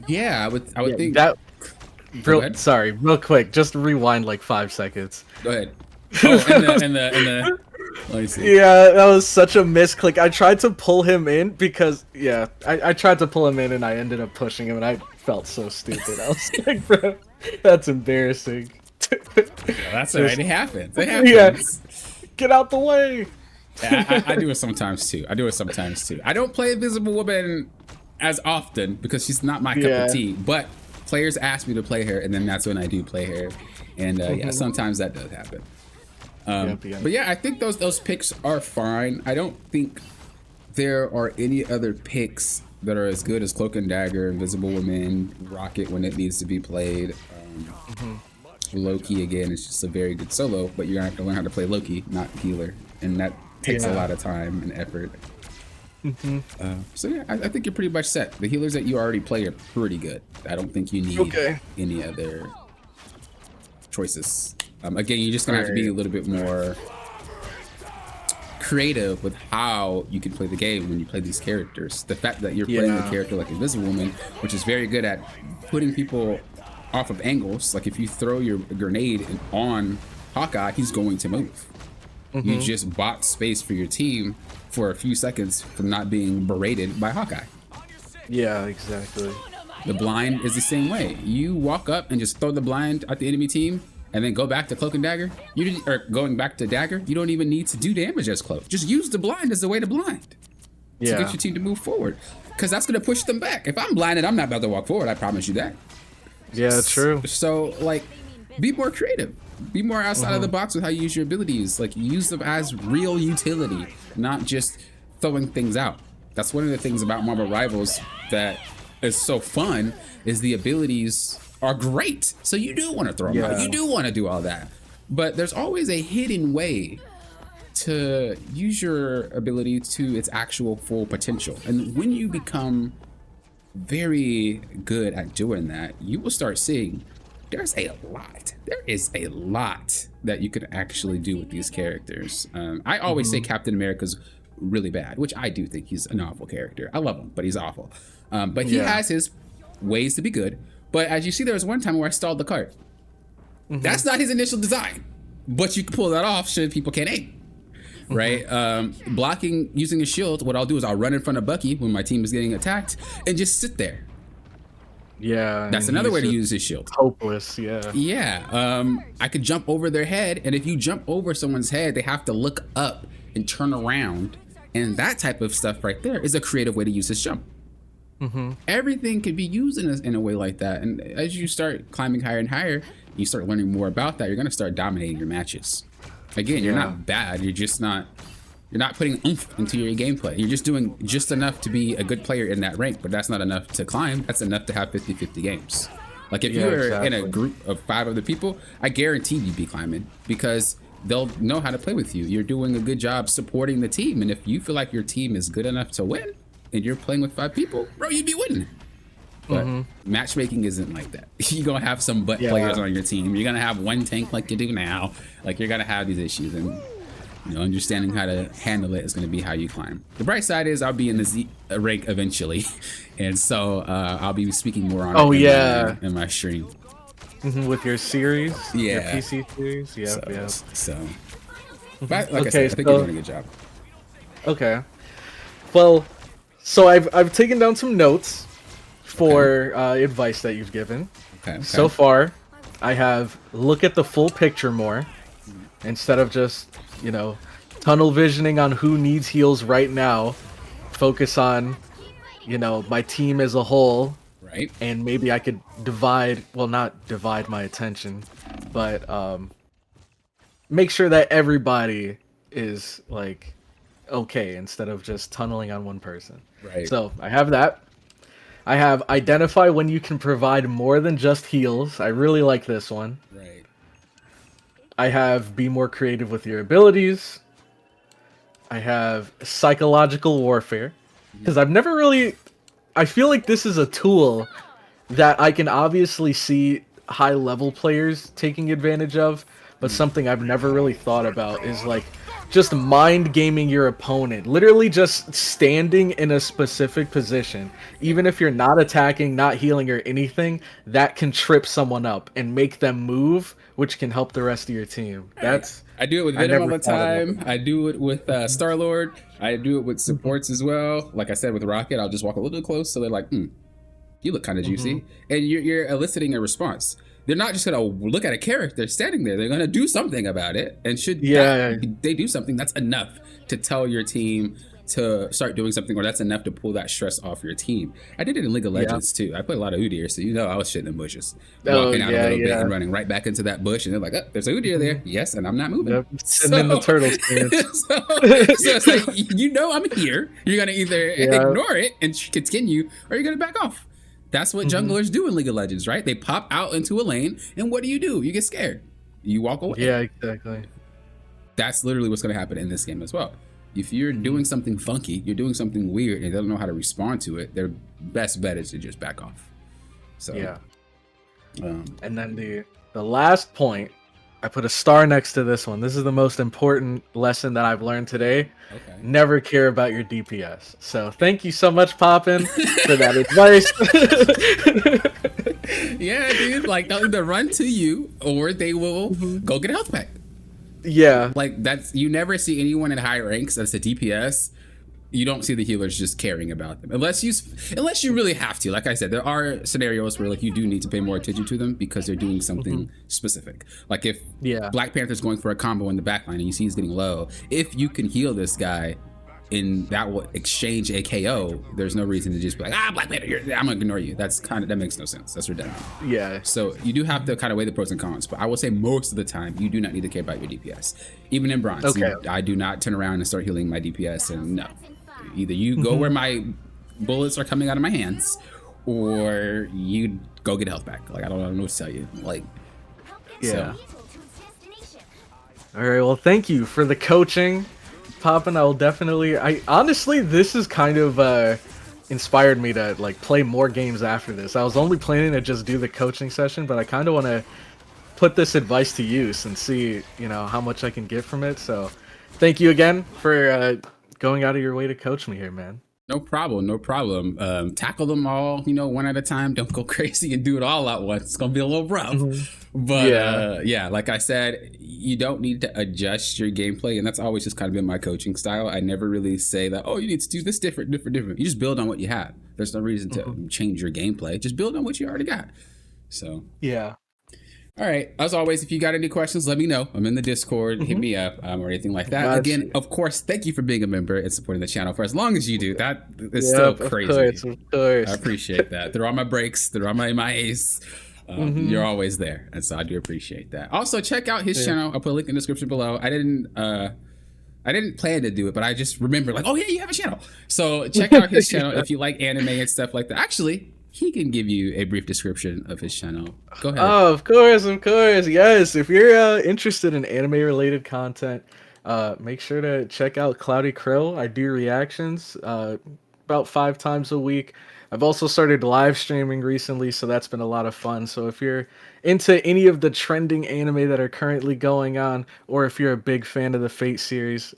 Yeah, I would think that. Go ahead. Sorry, real quick, just rewind like 5 seconds. Go ahead. Oh, in the let me see. Yeah, that was such a misclick. I tried to pull him in because, I tried to pull him in and I ended up pushing him and I felt so stupid. I was like, bro, that's embarrassing. That's all right. It happens. It happens. Yeah, get out the way. Yeah, I do it sometimes too. I don't play Invisible Woman as often because she's not my cup of tea, but players ask me to play her and then that's when I do play her. And yeah, sometimes that does happen. But yeah, I think those picks are fine. I don't think there are any other picks that are as good as Cloak and Dagger, Invisible Woman, Rocket when it needs to be played. Loki again is just a very good solo, but you're gonna have to learn how to play Loki, not healer, and that takes a lot of time and effort. So yeah, I think you're pretty much set. The healers that you already play are pretty good. I don't think you need any other choices. Again, you're just gonna have to be a little bit more creative with how you can play the game when you play these characters. The fact that you're playing a character like Invisible Woman, which is very good at putting people off of angles. Like if you throw your grenade on Hawkeye, he's going to move. You just bought space for your team for a few seconds from not being berated by Hawkeye. Yeah, exactly. The blind is the same way. You walk up and just throw the blind at the enemy team and then go back to Cloak and Dagger. Or going back to Dagger, you don't even need to do damage as Cloak. Just use the blind as the way to blind to get your team to move forward. Because that's going to push them back. If I'm blinded, I'm not about to walk forward. I promise you that. Yeah, true. So, like, be more creative. Be more outside of the box with how you use your abilities. Like, use them as real utility, not just throwing things out. That's one of the things about Marvel Rivals that is so fun, is the abilities are great. So you do want to throw them out. You do want to do all that. But there's always a hidden way to use your ability to its actual full potential. And when you become very good at doing that, you will start seeing there's a lot. There is a lot that you could actually do with these characters. I always say Captain America's really bad, which I do think he's an awful character. I love him, but he's awful. But he has his ways to be good. But as you see, there was one time where I stalled the cart. That's not his initial design, but you can pull that off should people can't aim. Right? Blocking using a shield, what I'll do is I'll run in front of Bucky when my team is getting attacked and just sit there. Yeah. That's another way to use his shield. Hopeless, yeah. Yeah. I could jump over their head, and if you jump over someone's head, they have to look up and turn around. And that type of stuff right there is a creative way to use his jump. Everything can be used in a way like that. And as you start climbing higher and higher, you start learning more about that, you're going to start dominating your matches. Again, you're not bad. You're just not, you're not putting oomph into your gameplay. You're just doing just enough to be a good player in that rank, but that's not enough to climb. That's enough to have 50-50 games. Like if you're in a group of 5 other people, I guarantee you'd be climbing because they'll know how to play with you. You're doing a good job supporting the team. And if you feel like your team is good enough to win and you're playing with 5 people, bro, you'd be winning. But matchmaking isn't like that. You're gonna have some butt players on your team. You're gonna have one tank like you do now. Like you're gonna have these issues, and you know, understanding how to handle it is gonna be how you climb. The bright side is I'll be in the Z rank eventually, and so I'll be speaking more on it in my stream. With your series, your Yeah. PC series, So, but like I said, I think you're doing a good job. Okay. Well, so I've taken down some notes for advice that you've given. Okay. So far, I have look at the full picture more instead of just, you know, tunnel visioning on who needs heals right now. Focus on, you know, my team as a whole. Right. And maybe I could not divide my attention, but make sure that everybody is like okay instead of just tunneling on one person. Right. So I have that. I have identify when you can provide more than just heals. I really like this one. Right. I have be more creative with your abilities. I have psychological warfare because I've never really. I feel like this is a tool that I can obviously see high level players taking advantage of, but something I've never really thought about is like just mind gaming your opponent. Literally just standing in a specific position. Even if you're not attacking, not healing or anything, that can trip someone up and make them move, which can help the rest of your team. I do it with Venom all the time. I do it with Star-Lord. I do it with supports as well. Like I said, with Rocket, I'll just walk a little close so they're like, you look kind of juicy. And you're eliciting a response. They're not just gonna look at a character standing there. They're gonna do something about it. And should they do something, that's enough to tell your team to start doing something, or that's enough to pull that stress off your team. I did it in League of Legends too. I played a lot of Udyr, so you know I was shitting in bushes. Walking out a little bit and running right back into that bush, and they're like, oh, there's a Udyr there. Yes, and I'm not moving. Sitting in the turtle stance. so it's like, you know I'm here. You're gonna either ignore it and continue, or you're gonna back off. That's what junglers do in League of Legends, right? They pop out into a lane, and what do? You get scared. You walk away. Yeah, exactly. That's literally what's going to happen in this game as well. If you're doing something funky, you're doing something weird, and they don't know how to respond to it, their best bet is to just back off. So yeah. And then the last point, I put a star next to this one. This is the most important lesson that I've learned today. Okay. Never care about your DPS. So thank you so much, Poppin, for that advice. Yeah, dude. Like they'll either run to you or they will go get a health pack. Yeah. Like that's, you never see anyone in high ranks that's a DPS. You don't see the healers just caring about them unless you really have to. Like I said, there are scenarios where like you do need to pay more attention to them because they're doing something specific. Like if Black Panther's going for a combo in the backline and you see he's getting low, if you can heal this guy and that will exchange a KO, there's no reason to just be like, Black Panther, I'm gonna ignore you. That makes no sense. That's redundant. Yeah. So you do have to kind of weigh the pros and cons, but I will say most of the time you do not need to care about your DPS. Even in bronze, I do not turn around and start healing my DPS, and no. Either you go where my bullets are coming out of my hands, or you go get health back. Like I don't know what to tell you. Like, yeah. All right. Well, thank you for the coaching, Poppin. I will definitely. Honestly, this is kind of inspired me to like play more games after this. I was only planning to just do the coaching session, but I kind of want to put this advice to use and see, how much I can get from it. So, thank you again for going out of your way to coach me here, man. No problem, no problem. Tackle them all, one at a time. Don't go crazy and do it all at once. It's gonna be a little rough. But yeah, like I said, you don't need to adjust your gameplay, and that's always just kind of been my coaching style. I never really say that, oh, you need to do this different. You just build on what you have. There's no reason to change your gameplay. Just build on what you already got. So yeah. All right. As always, if you got any questions, let me know. I'm in the Discord. Hit me up or anything like that. Again, of course, thank you for being a member and supporting the channel for as long as you do. That is still crazy. Of course. I appreciate that. Through all my breaks, through all my MIAs, you're always there. And so I do appreciate that. Also, check out his channel. I'll put a link in the description below. I didn't plan to do it, but I just remembered, like, oh, yeah, you have a channel. So check out his channel if you like anime and stuff like that. Actually, he can give you a brief description of his channel. Go ahead. Oh, of course. Yes, if you're interested in anime-related content, make sure to check out Cloudy Krill. I do reactions about 5 times a week. I've also started live streaming recently, so that's been a lot of fun. So if you're into any of the trending anime that are currently going on, or if you're a big fan of the Fate series,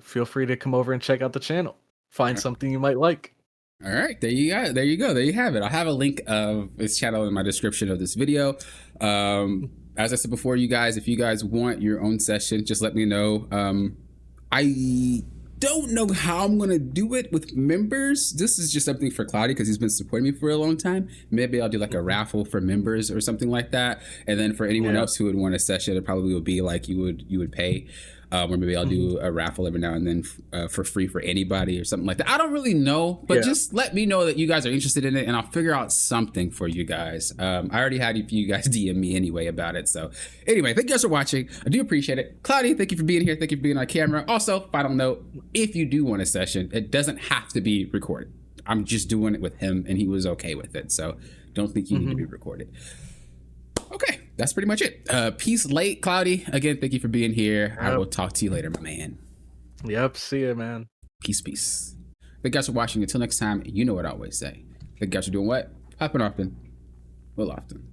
feel free to come over and check out the channel. Find something you might like. All right, there you go. There you go. There you have it. I'll have a link of his channel in my description of this video. As I said before, you guys, if you guys want your own session, just let me know. I don't know how I'm going to do it with members. This is just something for Cloudy because he's been supporting me for a long time. Maybe I'll do like a raffle for members or something like that. And then for anyone else who would want a session, it probably would be like you would pay. Or maybe I'll do a raffle every now and then for free for anybody or something like that. I don't really know, but just let me know that you guys are interested in it, and I'll figure out something for you guys. I already had you guys DM me anyway about it. So anyway, thank you guys for watching. I do appreciate it. Cloudy, thank you for being here. Thank you for being on camera. Also, final note, if you do want a session, it doesn't have to be recorded. I'm just doing it with him, and he was okay with it. So don't think you need to be recorded. Okay, that's pretty much it. Peace late, Cloudy. Again, thank you for being here. I will talk to you later, my man. Yep, see ya, man. Peace, peace. Thank you guys for watching. Until next time, you know what I always say. Thank you guys for doing what? Popping often. Well, often.